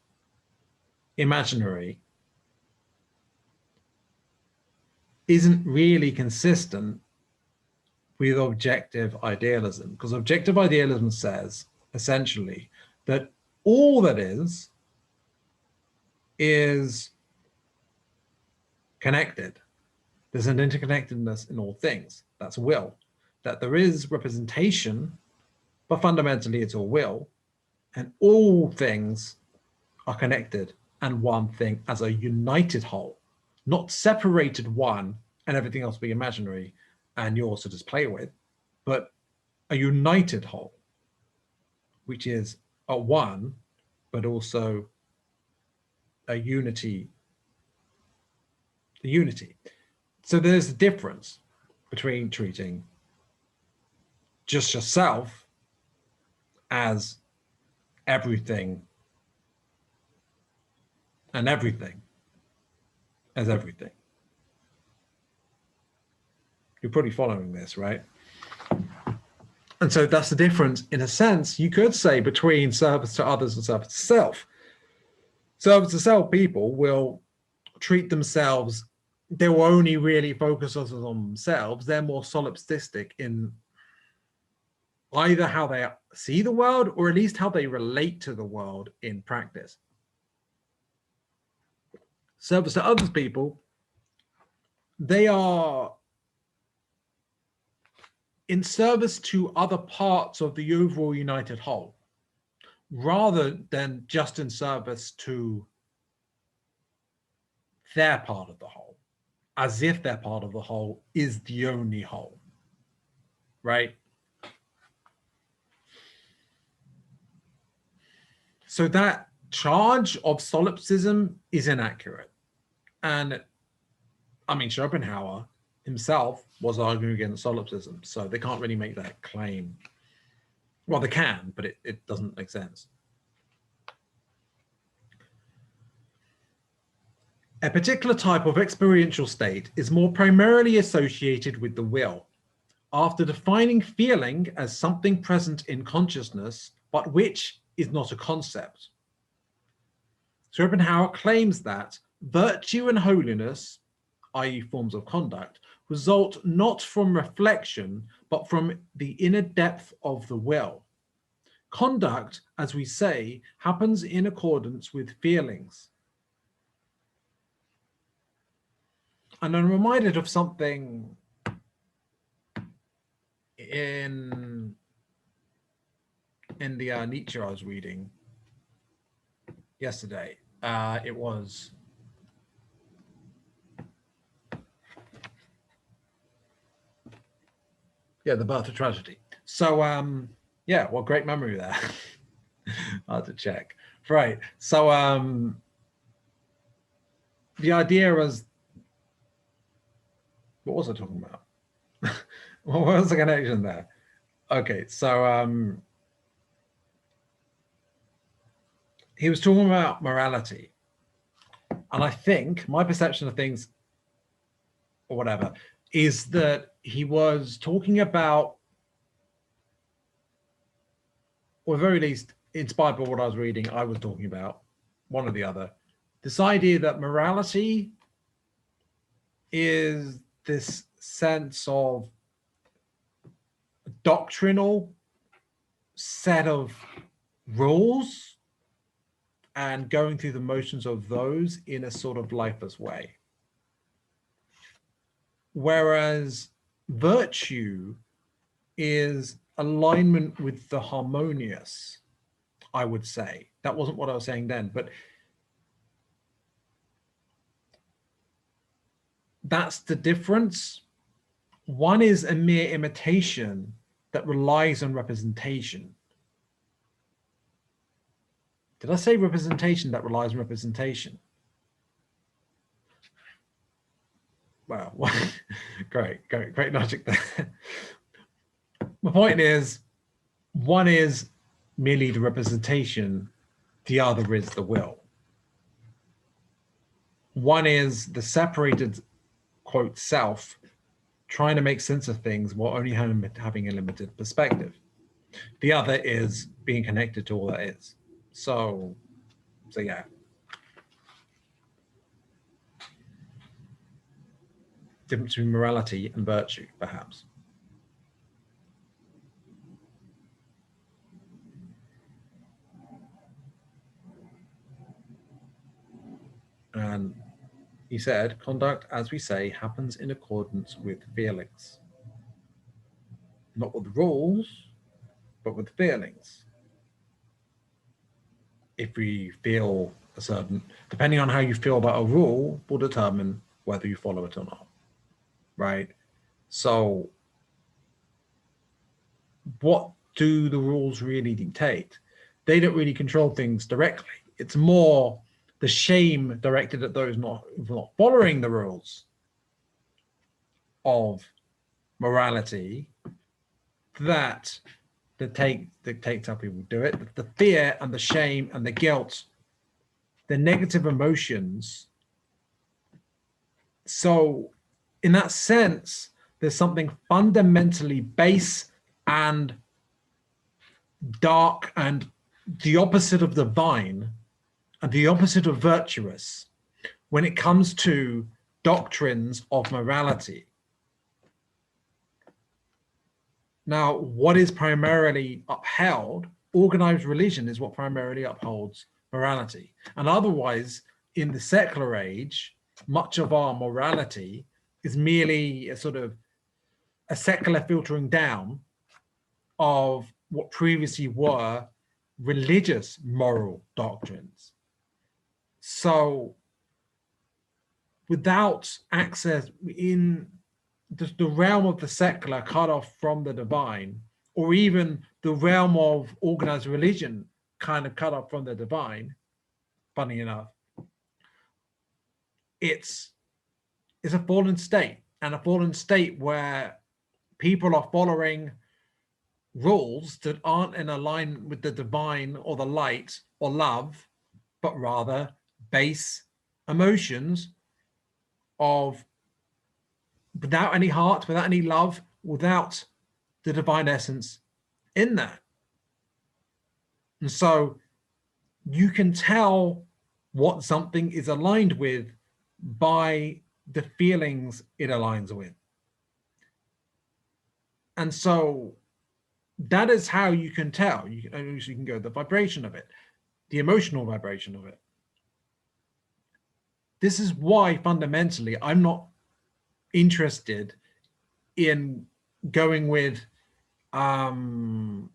imaginary, isn't really consistent with objective idealism, because objective idealism says essentially that all that is connected. There's an interconnectedness in all things. That's will. That there is representation, but fundamentally it's all will, and all things are connected and one thing as a united whole, not separated one and everything else be imaginary and yours to just play with, but a united whole, which is a one, but also a unity. The unity. So there's a difference between treating just yourself as everything and everything as everything. You're probably following this, right? And so that's the difference, in a sense, you could say, between service to others and service to self. Service to self people will treat themselves, they will only really focus on themselves. They're more solipsistic in either how they see the world or at least how they relate to the world in practice. Service to others people, they are in service to other parts of the overall united whole, rather than just in service to their part of the whole, as if their part of the whole is the only whole, right? So that charge of solipsism is inaccurate. And I mean, Schopenhauer himself was arguing against solipsism, so they can't really make that claim. Well, they can, but it doesn't make sense. A particular type of experiential state is more primarily associated with the will, after defining feeling as something present in consciousness, but which is not a concept. Schopenhauer claims that virtue and holiness, i.e. forms of conduct, result not from reflection, but from the inner depth of the will. Conduct, as we say, happens in accordance with feelings. And I'm reminded of something in the Nietzsche I was reading yesterday. It was The Birth of Tragedy. So yeah, well, great memory there. I had to check. Right. So the idea was, what was I talking about? What was the connection there? Okay, so he was talking about morality. And I think my perception of things, or whatever, is that he was talking about, or at the very least, inspired by what I was reading, I was talking about, one or the other, this idea that morality is this sense of doctrinal set of rules and going through the motions of those in a sort of lifeless way. Whereas virtue is alignment with the harmonious, I would say. That wasn't what I was saying then, but that's the difference. One is a mere imitation that relies on representation. Did I say representation that relies on representation? Wow, great logic there. My point is, one is merely the representation, the other is the will. One is the separated, quote, self, trying to make sense of things while only having a limited perspective. The other is being connected to all that is. So yeah. Difference between morality and virtue, perhaps. And he said, conduct, as we say, happens in accordance with feelings. Not with rules, but with feelings. If we feel a certain, depending on how you feel about a rule, will determine whether you follow it or not, right? So what do the rules really dictate? They don't really control things directly. It's more the shame directed at those not following the rules of morality that dictates how people do it. The fear and the shame and the guilt, the negative emotions. So in that sense, there's something fundamentally base and dark and the opposite of divine and the opposite of virtuous when it comes to doctrines of morality. Now, what is primarily upheld? Organized religion is what primarily upholds morality. And otherwise, in the secular age, much of our morality is merely a sort of a secular filtering down of what previously were religious moral doctrines. So without access in the realm of the secular cut off from the divine, or even the realm of organized religion kind of cut off from the divine, funny enough, it's a fallen state, and a fallen state where people are following rules that aren't in alignment with the divine or the light or love, but rather base emotions of without any heart, without any love, without the divine essence in that. And so you can tell what something is aligned with by the feelings it aligns with. And so that is how you can tell. You can go the vibration of it, the emotional vibration of it. This is why fundamentally I'm not interested in going with the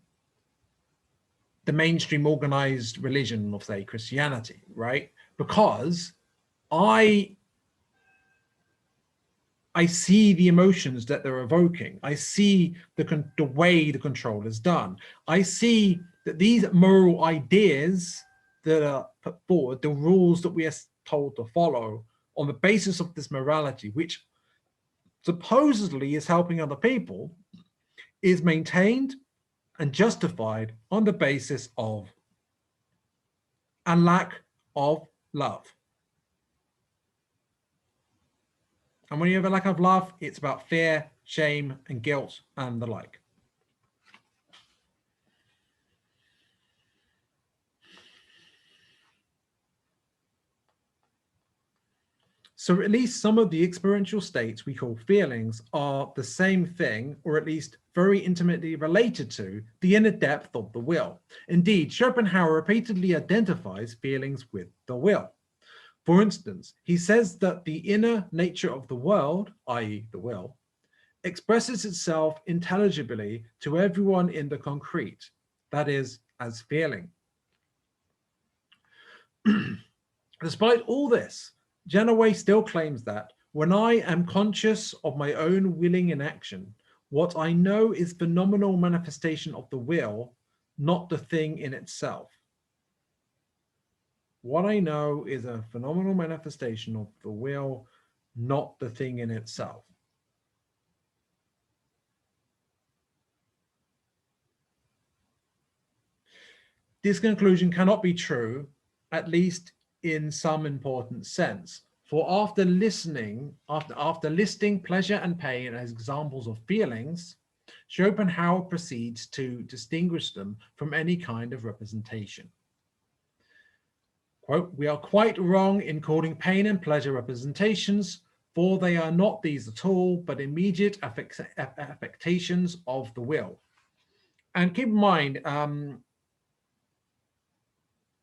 mainstream organized religion of, say, Christianity, right? Because I see the emotions that they're evoking. I see the way the control is done. I see that these moral ideas that are put forward, the rules that we are told to follow on the basis of this morality, which supposedly is helping other people, is maintained and justified on the basis of a lack of love. And when you have a lack of love, it's about fear, shame, and guilt, and the like. So at least some of the experiential states we call feelings are the same thing, or at least very intimately related to the inner depth of the will. Indeed, Schopenhauer repeatedly identifies feelings with the will. For instance, he says that the inner nature of the world, i.e. the will, expresses itself intelligibly to everyone in the concrete, that is, as feeling. Despite all this, Janaway still claims that when I am conscious of my own willing inaction, what I know is phenomenal manifestation of the will, not the thing in itself. What I know is a phenomenal manifestation of the will, not the thing in itself. This conclusion cannot be true, at least in some important sense. For after listing pleasure and pain as examples of feelings, Schopenhauer proceeds to distinguish them from any kind of representation. Quote, "We are quite wrong in calling pain and pleasure representations, for they are not these at all, but immediate affectations of the will." And keep in mind,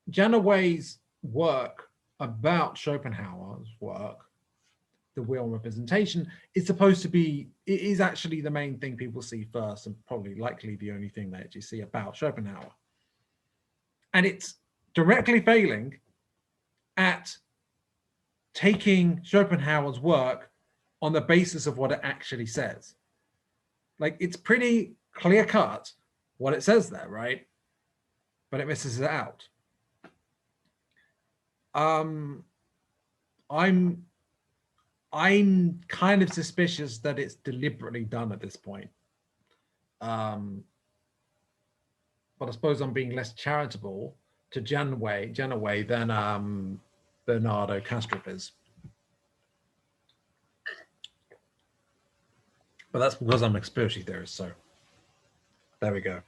Janaway's work about Schopenhauer's work, the will and representation, is supposed to be, it is actually the main thing people see first, and probably likely the only thing they actually see about Schopenhauer. And it's directly failing at taking Schopenhauer's work on the basis of what it actually says. Like, it's pretty clear cut what it says there, right? But it misses it out. I'm kind of suspicious that it's deliberately done at this point. But I suppose I'm being less charitable to Janaway than Bernardo Kastrup is. But that's because I'm a conspiracy theorist, so there we go.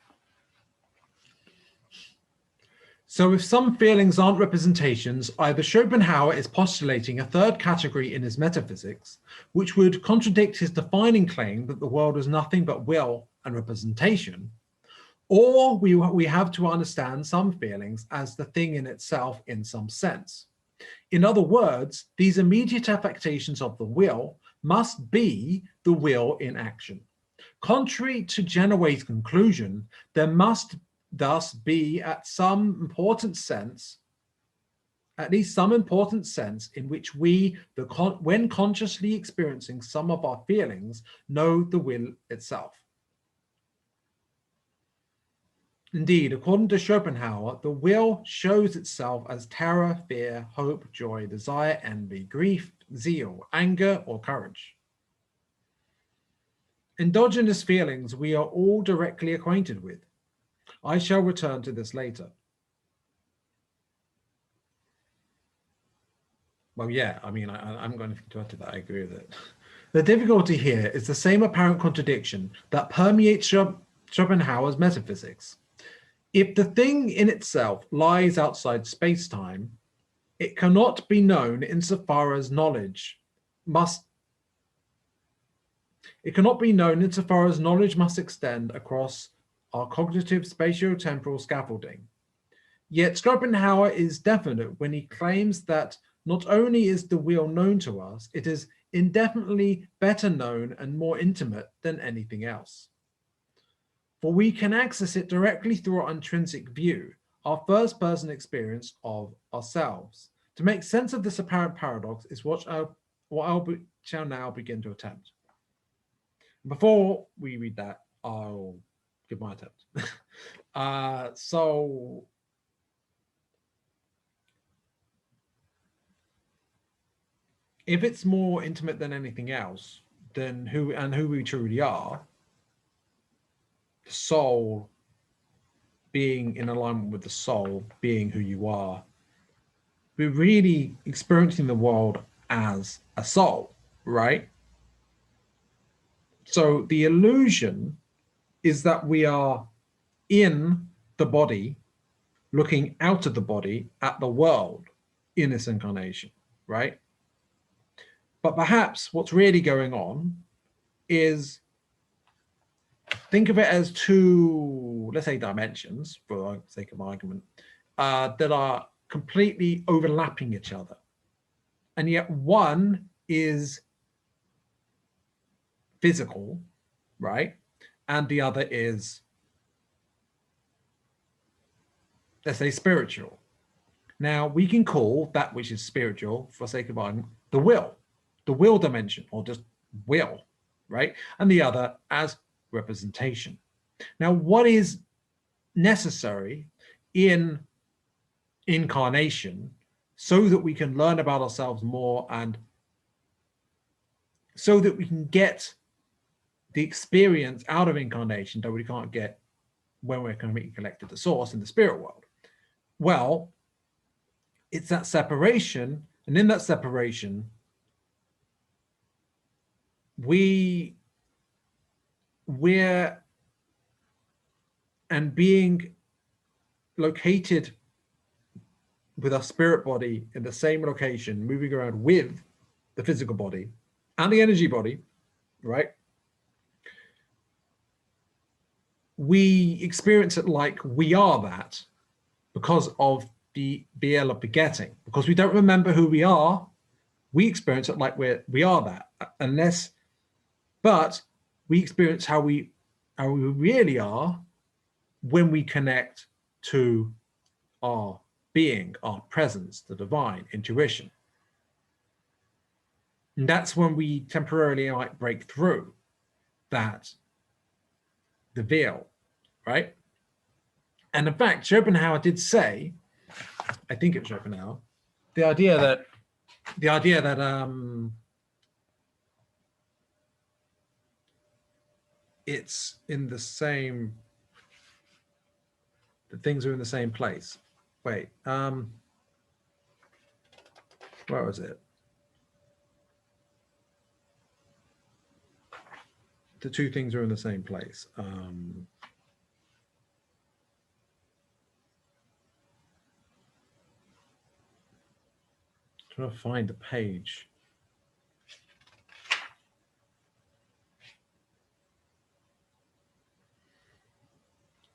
So if some feelings aren't representations, either Schopenhauer is postulating a third category in his Metaphysics, which would contradict his defining claim that the world is nothing but will and representation, or we have to understand some feelings as the thing in itself in some sense. In other words, these immediate affectations of the will must be the will in action. Contrary to Janaway's conclusion, there must thus be at least some important sense in which we, when consciously experiencing some of our feelings, know the will itself. Indeed, according to Schopenhauer, the will shows itself as terror, fear, hope, joy, desire, envy, grief, zeal, anger, or courage. Endogenous feelings we are all directly acquainted with. I shall return to this later. Well, yeah, I mean, I haven't got anything to add to that. I agree with it. The difficulty here is the same apparent contradiction that permeates Schopenhauer's metaphysics. If the thing in itself lies outside space-time, it cannot be known insofar as knowledge must extend across our cognitive spatio-temporal scaffolding. Yet Schopenhauer is definite when he claims that not only is the will known to us, it is indefinitely better known and more intimate than anything else. For we can access it directly through our intrinsic view, our first-person experience of ourselves. To make sense of this apparent paradox is what I shall now begin to attempt. Before we read that, I'll give my attempt. So if it's more intimate than anything else, then who we truly are, the soul being in alignment with the soul, being who you are, we're really experiencing the world as a soul, right? So the illusion is that we are in the body, looking out of the body at the world in this incarnation, right? But perhaps what's really going on is, think of it as two, let's say, dimensions, for the sake of argument, that are completely overlapping each other. And yet one is physical, right? And the other is, let's say, spiritual. Now, we can call that which is spiritual, for sake of argument, the will dimension, or just will, right? And the other as representation. Now, what is necessary in incarnation so that we can learn about ourselves more, and so that we can get the experience out of incarnation that we can't get when we're completely connected to source in the spirit world? Well, it's that separation And in that separation, we're and being located with our spirit body in the same location, moving around with the physical body and the energy body, right? We experience it like we are that because of the BL of begetting. Because we don't remember who we are, we experience it like we are that. But we experience how we really are when we connect to our being, our presence, the divine, intuition. And that's when we temporarily might break through that, the veil, right? And in fact, Schopenhauer did say, I think it's Schopenhauer, the idea that it's in the same, the things are in the same place. Wait, where was it? The two things are in the same place. Trying to find the page.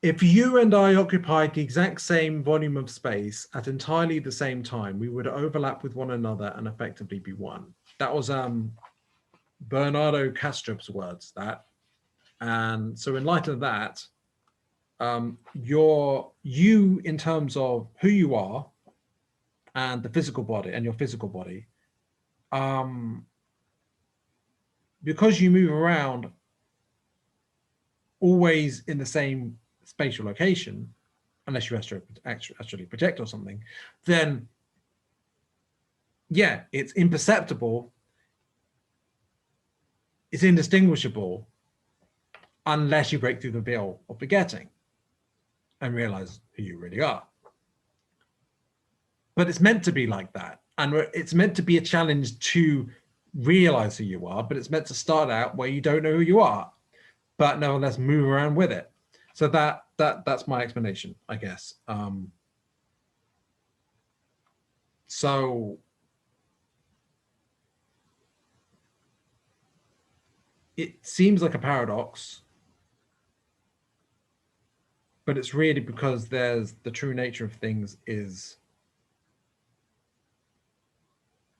If you and I occupied the exact same volume of space at entirely the same time, we would overlap with one another and effectively be one. That was Bernardo Kastrup's words, that. And so in light of that, you in terms of who you are and the physical body and your physical body, because you move around always in the same spatial location, unless you actually project or something, then yeah, it's imperceptible, it's indistinguishable, unless you break through the veil of begetting and realize who you really are. But it's meant to be like that. And it's meant to be a challenge to realize who you are, but it's meant to start out where you don't know who you are, but nevertheless move around with it. So that's my explanation, I guess. So it seems like a paradox, but it's really because there's the true nature of things is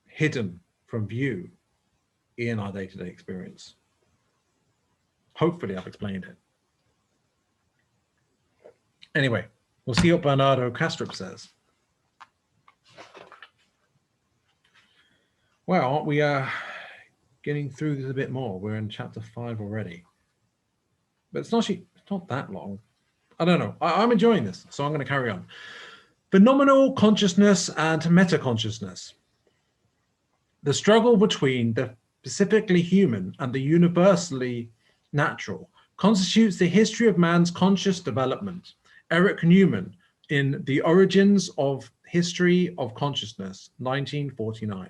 hidden from view in our day-to-day experience. Hopefully I've explained it. Anyway, we'll see what Bernardo Kastrup says. Well, aren't we getting through this a bit more? We're in chapter 5 already. But it's not that long. I don't know. I'm enjoying this, so I'm going to carry on. Phenomenal consciousness and meta-consciousness. The struggle between the specifically human and the universally natural constitutes the history of man's conscious development. Eric Newman in The Origins of History of Consciousness, 1949.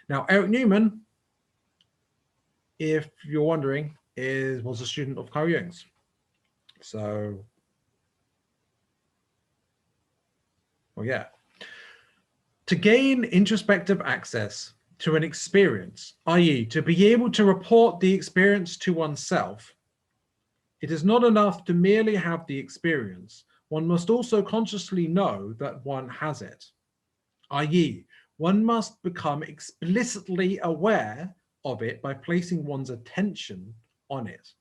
Now, Eric Newman, if you're wondering, was a student of Carl Jung's. So, well, yeah. To gain introspective access to an experience, i.e., to be able to report the experience to oneself, it is not enough to merely have the experience. One must also consciously know that one has it, i.e., one must become explicitly aware of it by placing one's attention on it.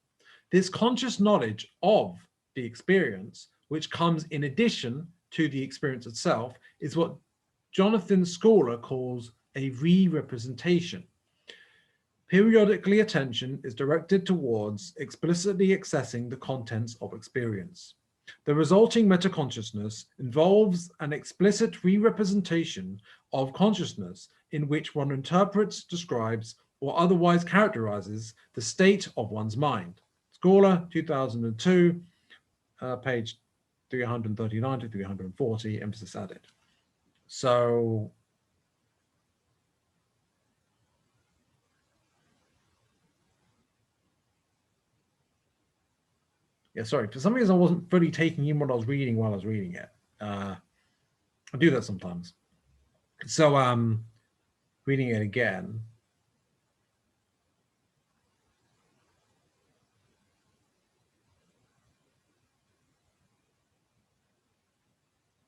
This conscious knowledge of the experience, which comes in addition to the experience itself, is what Jonathan Scaler calls a re-representation. Periodically, attention is directed towards explicitly accessing the contents of experience. The resulting metaconsciousness involves an explicit re-representation of consciousness in which one interprets, describes, or otherwise characterizes the state of one's mind. Scaler, 2002, page 339 to 340, emphasis added. So Yeah, sorry. For some reason, I wasn't fully taking in what I was reading while I was reading it. I do that sometimes. So, reading it again.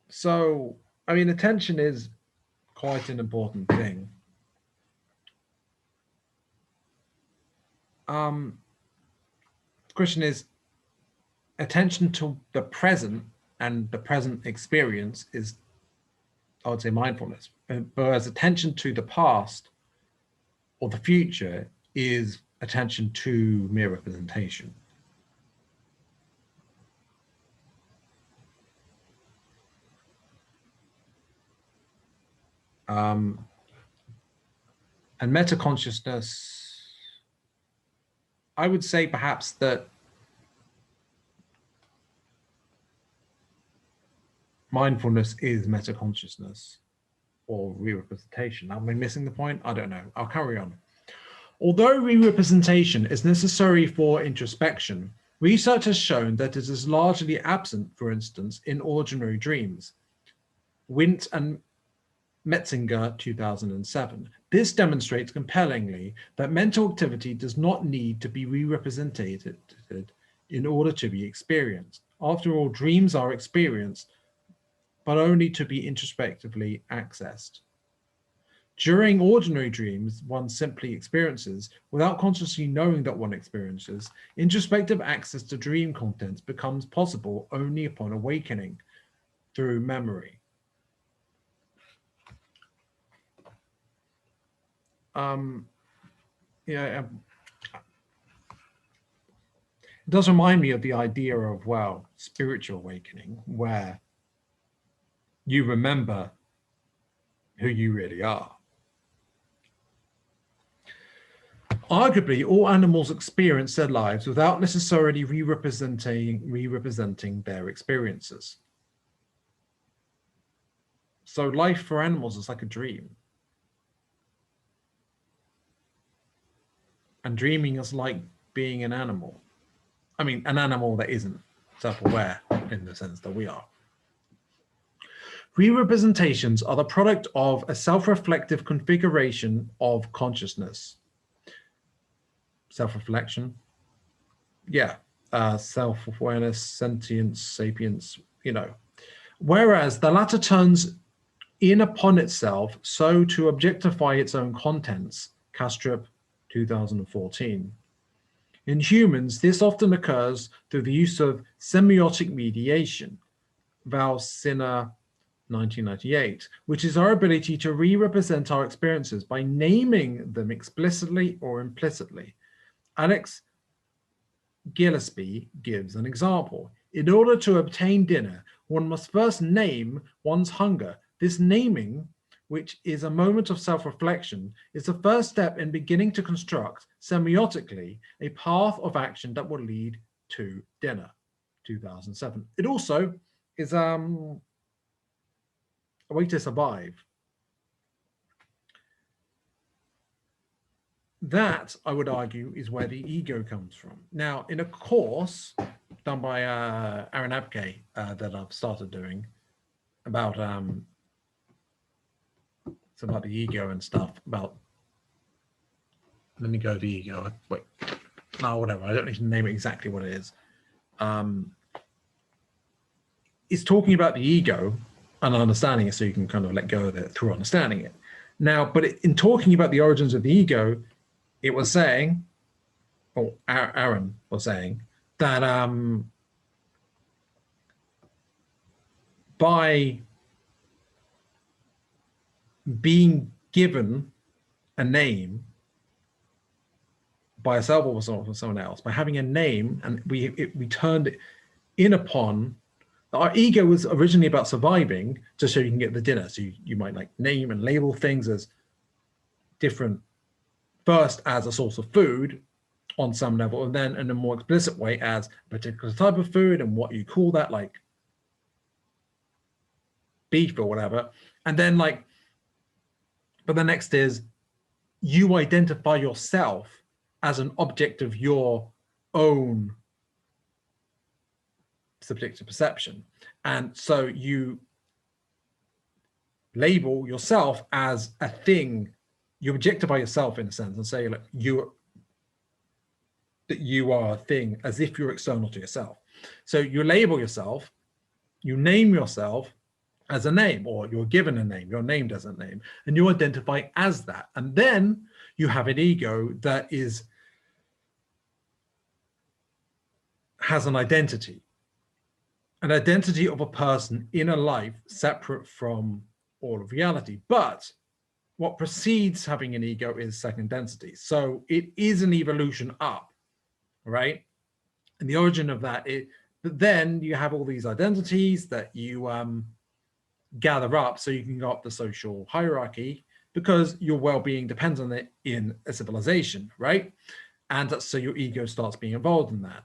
So, I mean, attention is quite an important thing. The question is, attention to the present and the present experience is, I would say, mindfulness. Whereas attention to the past or the future is attention to mere representation. And meta-consciousness, I would say perhaps that mindfulness is meta-consciousness or re-representation. Am I missing the point? I don't know. I'll carry on. Although re-representation is necessary for introspection, research has shown that it is largely absent, for instance, in ordinary dreams. Wint and Metzinger, 2007. This demonstrates compellingly that mental activity does not need to be re-represented in order to be experienced. After all, dreams are experienced, but only to be introspectively accessed. During ordinary dreams, one simply experiences, without consciously knowing that one experiences. Introspective access to dream contents becomes possible only upon awakening through memory. It does remind me of the idea of, well, spiritual awakening, where you remember who you really are. Arguably, all animals experience their lives without necessarily re-representing their experiences. So life for animals is like a dream. And dreaming is like being an animal. I mean, an animal that isn't self-aware in the sense that we are. Re-representations are the product of a self-reflective configuration of consciousness. Self-reflection. Yeah. Self-awareness, sentience, sapience, Whereas the latter turns in upon itself so to objectify its own contents. Kastrup, 2014. In humans, this often occurs through the use of semiotic mediation, Val Sinner, 1998, which is our ability to re-represent our experiences by naming them explicitly or implicitly. Alex Gillespie gives an example. In order to obtain dinner, one must first name one's hunger. This naming, which is a moment of self-reflection, is the first step in beginning to construct, semiotically, a path of action that will lead to dinner. 2007. It also is a way to survive. That, I would argue, is where the ego comes from. Now, in a course done by Aaron Abke that I've started doing about it's about the ego and stuff, let me go to the ego. Wait, no, whatever. I don't need to name it exactly what it is. It's talking about the ego and understanding it, so you can kind of let go of it through understanding it. Now, but in talking about the origins of the ego, it was saying, or Aaron was saying, that by being given a name by yourself or someone else, by having a name, and we turned it in upon, our ego was originally about surviving just so you can get the dinner. So you might like name and label things as different, first as a source of food on some level, and then in a more explicit way as a particular type of food and what you call that, like beef or whatever. And then but the next is you identify yourself as an object of your own subjective perception. And so you label yourself as a thing, you objectify yourself in a sense and say, like, that you are a thing as if you're external to yourself. So you label yourself, you name yourself as a name, or you're given a name, you're named as a name, and you identify as that. And then you have an ego that has an identity of a person in a life separate from all of reality. But what precedes having an ego is second density. So it is an evolution up, right? And the origin of that is, but then you have all these identities that you gather up so you can go up the social hierarchy, because your well-being depends on it in a civilization, right? And so your ego starts being involved in that.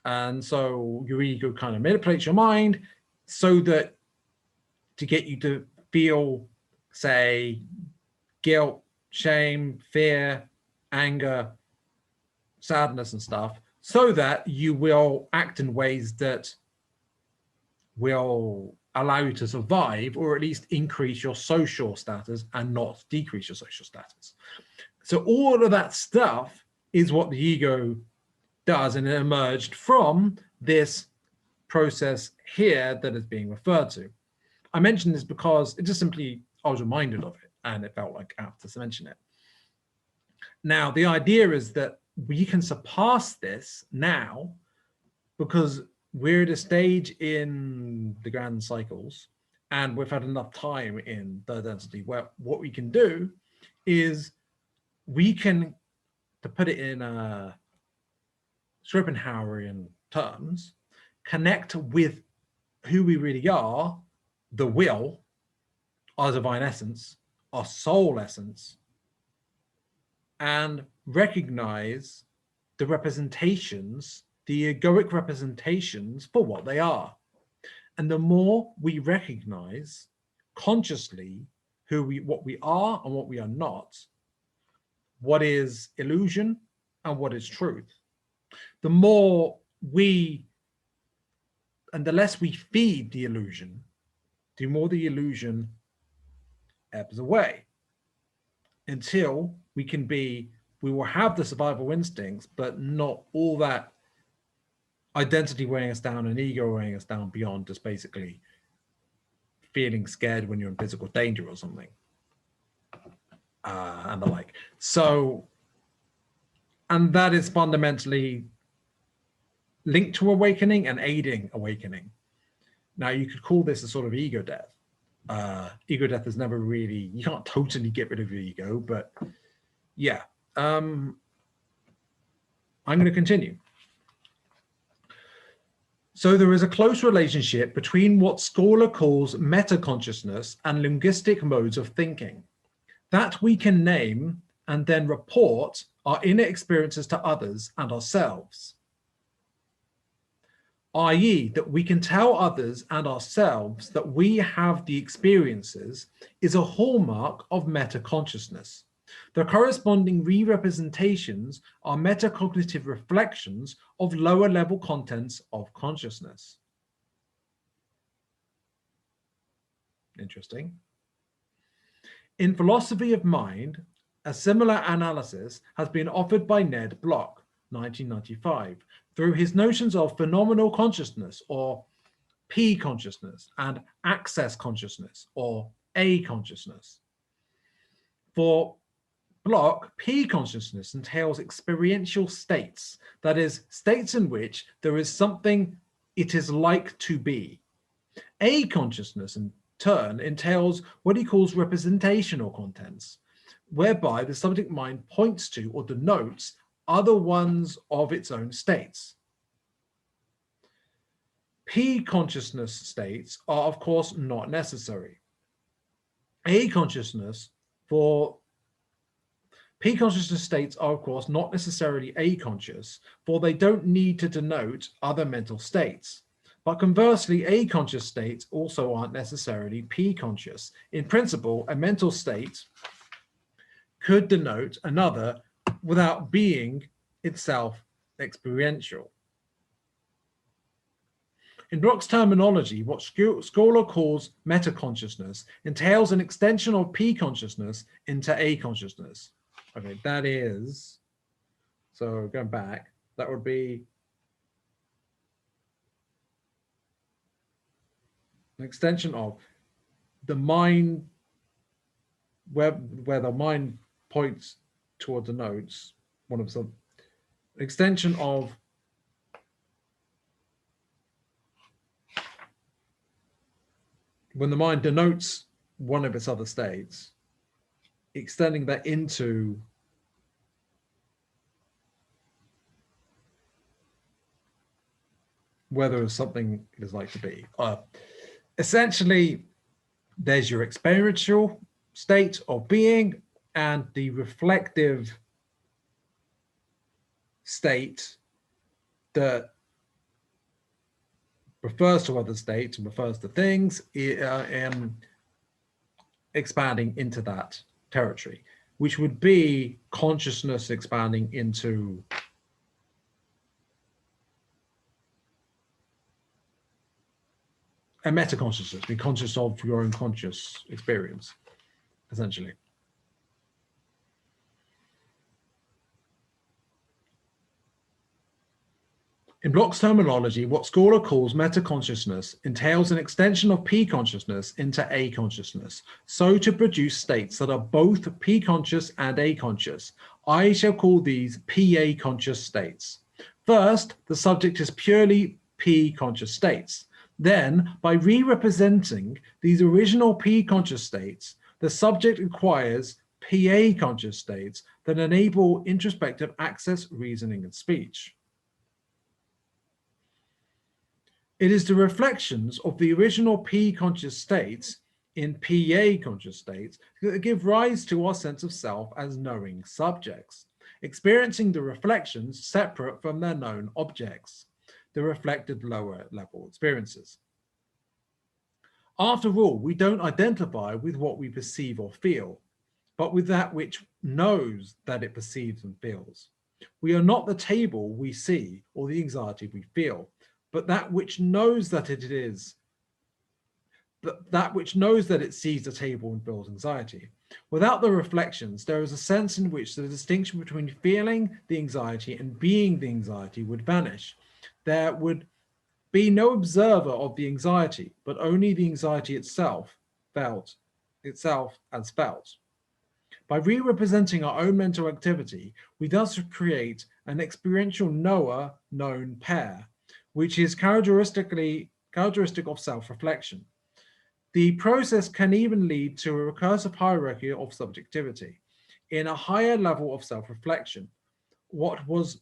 And so your ego kind of manipulates your mind so that to get you to feel, say, guilt, shame, fear, anger, sadness and stuff, so that you will act in ways that will allow you to survive, or at least increase your social status and not decrease your social status. So all of that stuff is what the ego does, and it emerged from this process here that is being referred to. I mention this because it just simply, I was reminded of it and it felt like I have to mention it. Now, the idea is that we can surpass this now because we're at a stage in the grand cycles and we've had enough time in third density where what we can do is we can, to put it in Schopenhauerian terms, connect with who we really are, the will, our divine essence, our soul essence, and recognize the representations, the egoic representations for what they are. And the more we recognize consciously what we are and what we are not, what is illusion and what is truth, the more and the less we feed the illusion, the more the illusion ebbs away, until we will have the survival instincts, but not all that identity weighing us down and ego weighing us down beyond just basically feeling scared when you're in physical danger or something, and the like. So, and that is fundamentally linked to awakening and aiding awakening. Now, you could call this a sort of ego death. Ego death is never really, you can't totally get rid of your ego, but yeah. I'm going to continue. So there is a close relationship between what Scaler calls meta-consciousness and linguistic modes of thinking, that we can name and then report our inner experiences to others and ourselves, i.e. that we can tell others and ourselves that we have the experiences, is a hallmark of meta-consciousness. The corresponding re-representations are metacognitive reflections of lower level contents of consciousness. Interesting. In philosophy of mind, a similar analysis has been offered by Ned Block, 1995, through his notions of phenomenal consciousness, or P consciousness, and access consciousness, or A consciousness. For Block, P consciousness entails experiential states, that is, states in which there is something it is like to be. A consciousness, in turn, entails what he calls representational contents, whereby the subject mind points to or denotes other ones of its own states. P consciousness states are, of course, not necessary. P consciousness states are, of course, not necessarily A-conscious, for they don't need to denote other mental states. But conversely, A-conscious states also aren't necessarily P-conscious. In principle, a mental state could denote another without being itself experiential. In Bloch's terminology, what Scholar calls meta-consciousness entails an extension of P consciousness into A consciousness. Okay, that is, so going back, that would be an extension of the mind, where the mind points toward the notes, one of some extension of when the mind denotes one of its other states, extending that into whether something is like to be. Essentially, there's your experiential state of being and the reflective state that refers to other states and refers to things, expanding into that territory, which would be consciousness expanding into a meta-consciousness, being conscious of your own conscious experience, essentially. In Bloch's terminology, what Scholar calls meta-consciousness entails an extension of P consciousness into A consciousness, so to produce states that are both P conscious and A conscious. I shall call these PA conscious states. First, the subject is purely P conscious states. Then, by re-representing these original P conscious states, the subject acquires PA conscious states that enable introspective access, reasoning, and speech. It is the reflections of the original P conscious states in PA conscious states that give rise to our sense of self as knowing subjects, experiencing the reflections separate from their known objects, the reflected lower level experiences. After all, we don't identify with what we perceive or feel, but with that which knows that it perceives and feels. We are not the table we see or the anxiety we feel, but that which knows that it is, that which knows that it sees the table and feels anxiety. Without the reflections, there is a sense in which the distinction between feeling the anxiety and being the anxiety would vanish. There would be no observer of the anxiety, but only the anxiety itself as felt. By re-representing our own mental activity, we thus create an experiential knower-known pair, which is characteristic of self-reflection. The process can even lead to a recursive hierarchy of subjectivity. In a higher level of self-reflection, what was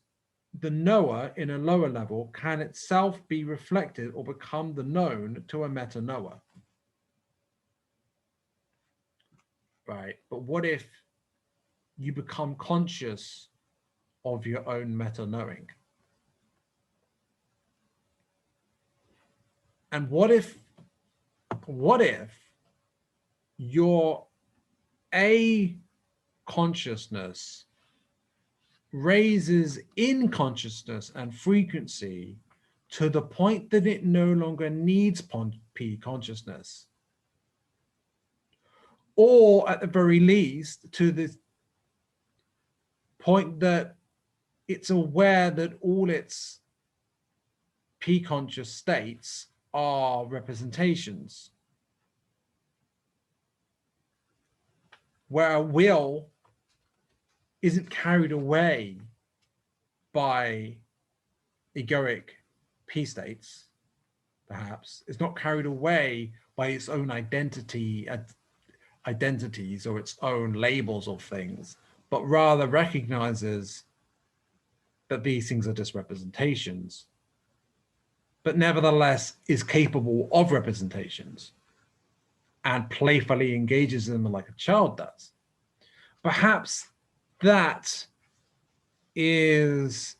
the knower in a lower level can itself be reflected or become the known to a meta-knower. Right, but what if you become conscious of your own meta-knowing? And what if your A consciousness raises in consciousness and frequency to the point that it no longer needs P consciousness? Or at the very least, to the point that it's aware that all its P conscious states are representations, where a will isn't carried away by egoic P states, perhaps. It's not carried away by its own identities or its own labels of things, but rather recognizes that these things are just representations, but nevertheless is capable of representations and playfully engages in them like a child does. Perhaps that is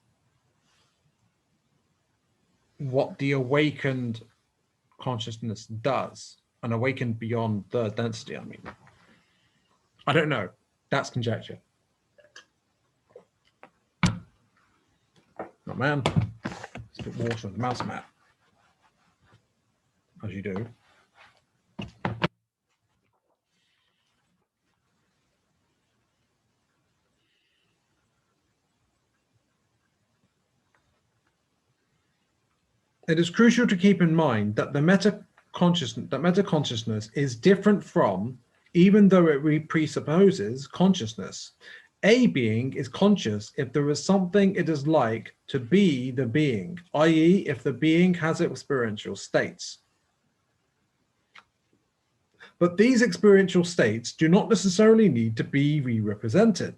what the awakened consciousness does, and awakened beyond third density, I mean. I don't know. That's conjecture. Oh man, let's put water on the mouse mat. as you do. It is crucial to keep in mind that the meta-consciousness is different from, even though it presupposes consciousness. A being is conscious if there is something it is like to be the being, i.e., if the being has experiential states. But these experiential states do not necessarily need to be re-represented.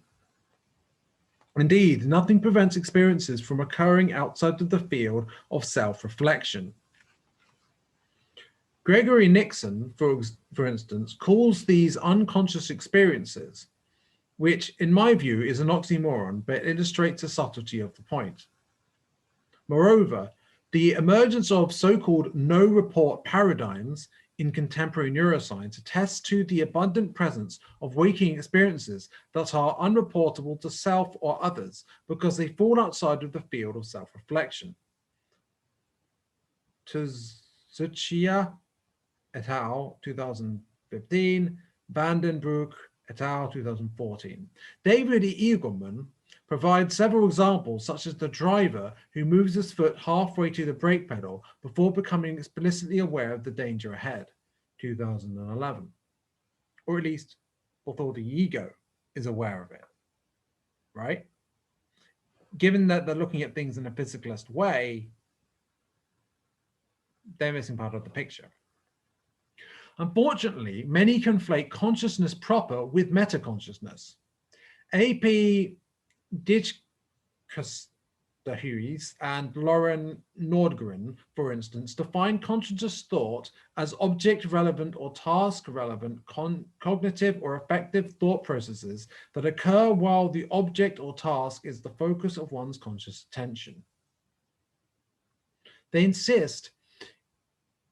Indeed, nothing prevents experiences from occurring outside of the field of self-reflection. Gregory Nixon, for instance, calls these unconscious experiences, which in my view is an oxymoron, but illustrates the subtlety of the point. Moreover, the emergence of so-called no-report paradigms in contemporary neuroscience attests to the abundant presence of waking experiences that are unreportable to self or others because they fall outside of the field of self-reflection. Tsuchiya et al. 2015, Vandenbroek et al. 2014. David Eagleman provides several examples, such as the driver who moves his foot halfway to the brake pedal before becoming explicitly aware of the danger ahead, 2011. Or at least, although the ego is aware of it, right? Given that they're looking at things in a physicalist way, they're missing part of the picture. Unfortunately, many conflate consciousness proper with metaconsciousness. A.P. Dijkhuis and Lauren Nordgren, for instance, define conscious thought as object-relevant or task-relevant cognitive or affective thought processes that occur while the object or task is the focus of one's conscious attention. They insist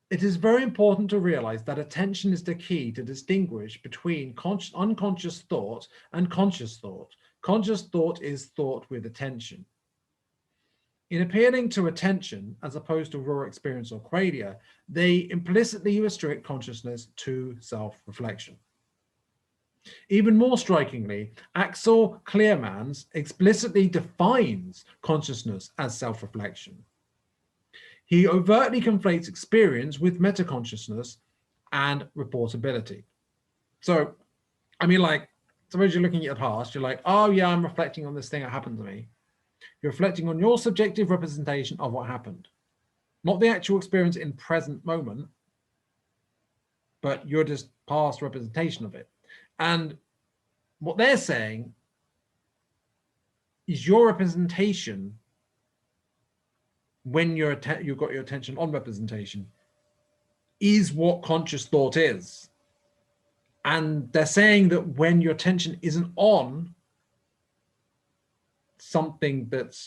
it is very important to realize that attention is the key to distinguish between unconscious thought and conscious thought. Conscious thought is thought with attention. In appealing to attention, as opposed to raw experience or qualia, they implicitly restrict consciousness to self-reflection. Even more strikingly, Axel Clearmans explicitly defines consciousness as self-reflection. He overtly conflates experience with metaconsciousness and reportability. So, I mean, like, suppose you're looking at the past, you're like, oh yeah, I'm reflecting on this thing that happened to me. You're reflecting on your subjective representation of what happened. Not the actual experience in present moment, but your just past representation of it. And what they're saying is your representation when you've got your attention on representation is what conscious thought is. And they're saying that when your attention isn't on something that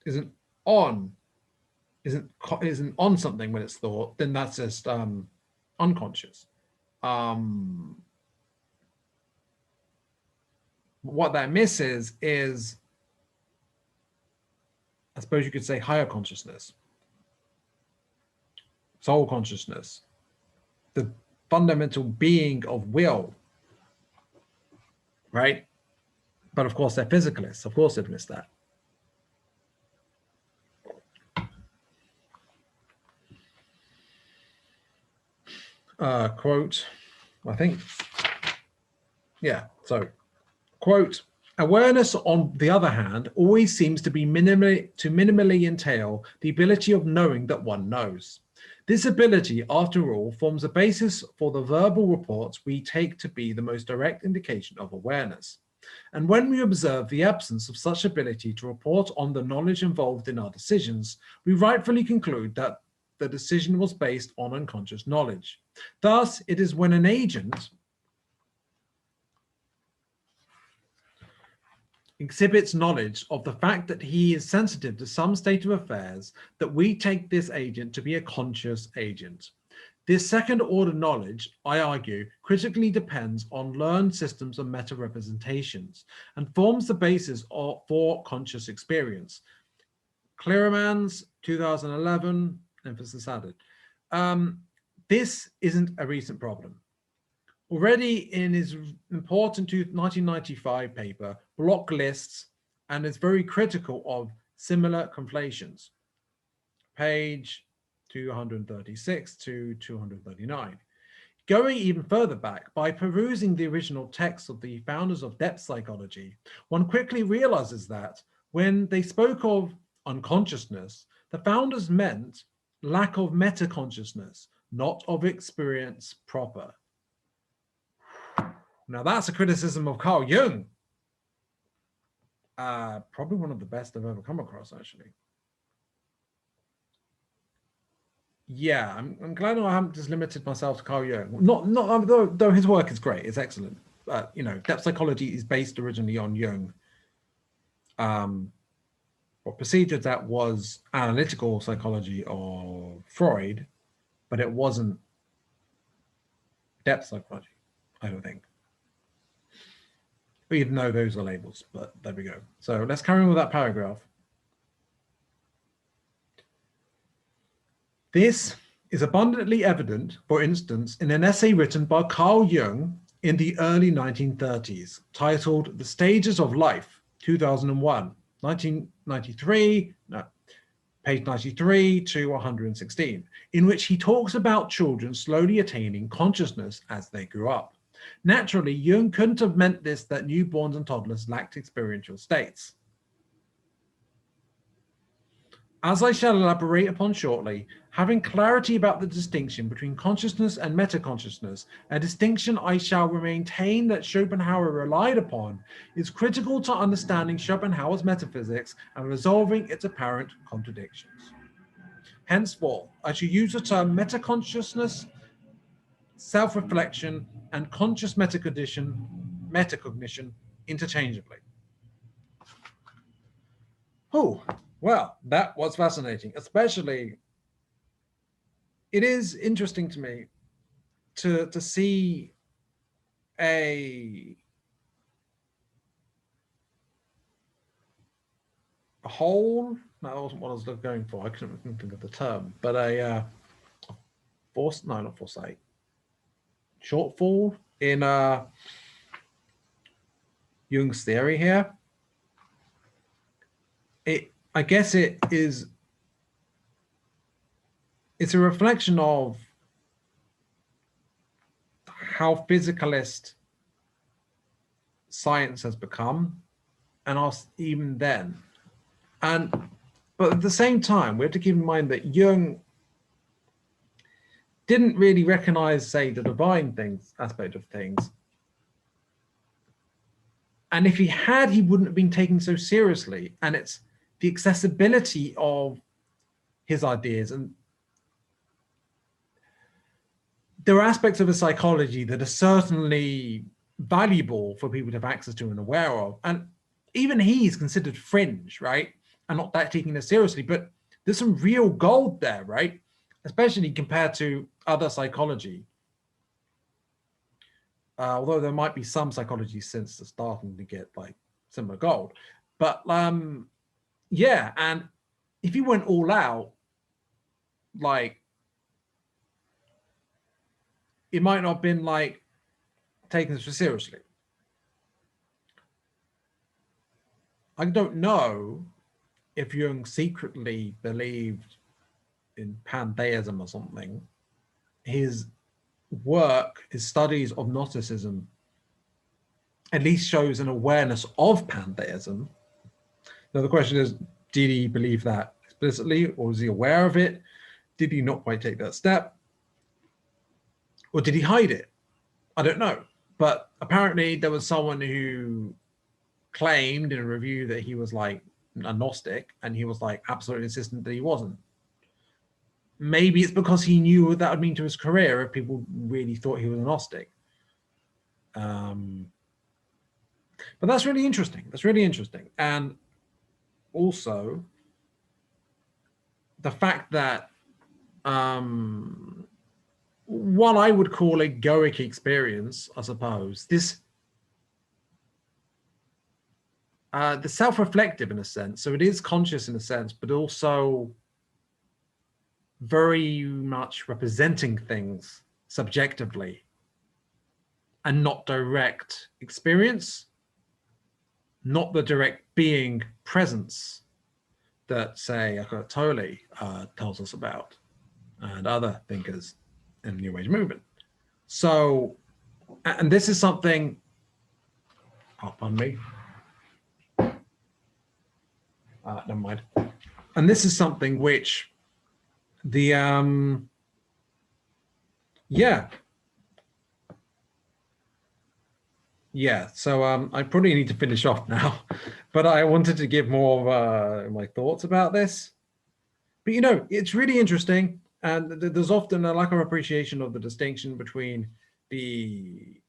isn't on something when it's thought, then that's just unconscious. What that misses is, I suppose you could say, higher consciousness, soul consciousness, the fundamental being of will, right? But of course, they're physicalists. Of course, they've missed that. Quote, I think, yeah, so, quote, awareness, on the other hand, always seems to be minimally entail the ability of knowing that one knows. This ability, after all, forms a basis for the verbal reports we take to be the most direct indication of awareness. And when we observe the absence of such ability to report on the knowledge involved in our decisions, we rightfully conclude that the decision was based on unconscious knowledge. Thus, it is when an agent exhibits knowledge of the fact that he is sensitive to some state of affairs that we take this agent to be a conscious agent. This second-order knowledge, I argue, critically depends on learned systems of meta-representations and forms the basis for conscious experience. Clearmans, 2011, emphasis added. This isn't a recent problem. Already in his important 1995 paper, Block lists and is very critical of similar conflations, page 236 to 239. Going even further back, by perusing the original texts of the founders of depth psychology, one quickly realizes that when they spoke of unconsciousness, the founders meant lack of meta-consciousness, not of experience proper. Now that's a criticism of Carl Jung. Probably one of the best I've ever come across, actually. Yeah, I'm glad I haven't just limited myself to Carl Jung. Though his work is great, it's excellent. Depth psychology is based originally on Jung. What precedes that was analytical psychology of Freud, but it wasn't depth psychology, I don't think. Even though those are labels, but there we go. So let's carry on with that paragraph. This is abundantly evident, for instance, in an essay written by Carl Jung in the early 1930s, titled The Stages of Life, 2001, 1993, no, page 93 to 116, in which he talks about children slowly attaining consciousness as they grew up. Naturally, Jung couldn't have meant this that newborns and toddlers lacked experiential states. As I shall elaborate upon shortly, having clarity about the distinction between consciousness and metaconsciousness, a distinction I shall maintain that Schopenhauer relied upon, is critical to understanding Schopenhauer's metaphysics and resolving its apparent contradictions. Henceforth, I shall use the term metaconsciousness, self-reflection, and conscious meta-cognition interchangeably. Oh, well, that was fascinating. Especially, it is interesting to me to see a whole, no, that wasn't what I was going for. I couldn't think of the term, but shortfall in Jung's theory here. I guess it's a reflection of how physicalist science has become, and us even then. But at the same time, we have to keep in mind that Jung didn't really recognize, say, the divine aspect of things. And if he had, he wouldn't have been taken so seriously. And it's the accessibility of his ideas. And there are aspects of his psychology that are certainly valuable for people to have access to and aware of. And even he's considered fringe, right? And not that taking it seriously, but there's some real gold there, right? Especially compared to other psychology. Although there might be some psychology since the starting to get like similar gold. But yeah, and if you went all out, like, it might not have been like taken so seriously. I don't know if Jung secretly believed in pantheism or something. His work, his studies of Gnosticism, at least shows an awareness of pantheism. Now the question is, did he believe that explicitly, or was he aware of it? Did he not quite take that step? Or did he hide it? I don't know. But apparently there was someone who claimed in a review that he was like a Gnostic, and he was like absolutely insistent that he wasn't. Maybe it's because he knew what that would mean to his career if people really thought he was a Gnostic. But that's really interesting. That's really interesting. And also the fact that what I would call a egoic experience, I suppose, this the self-reflective in a sense, so it is conscious in a sense, but also very much representing things subjectively and not direct experience, not the direct being presence that, say, Eckhart Tolle tells us about and other thinkers in the New Age movement. So, and this is something, oh, pardon me. Never mind. And this is something which the, so I probably need to finish off now, but I wanted to give more of my thoughts about this. But, you know, it's really interesting. And there's often a lack of appreciation of the distinction between the,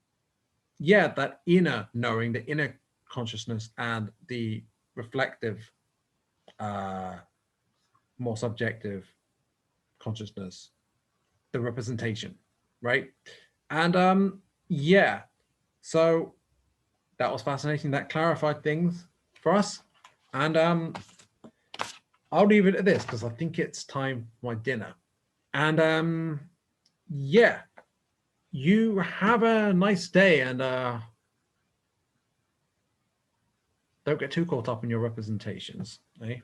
that inner knowing, the inner consciousness, and the reflective, more subjective consciousness, the representation, right? And so that was fascinating. That clarified things for us. And I'll leave it at this because I think it's time for my dinner. And you have a nice day, and don't get too caught up in your representations, eh?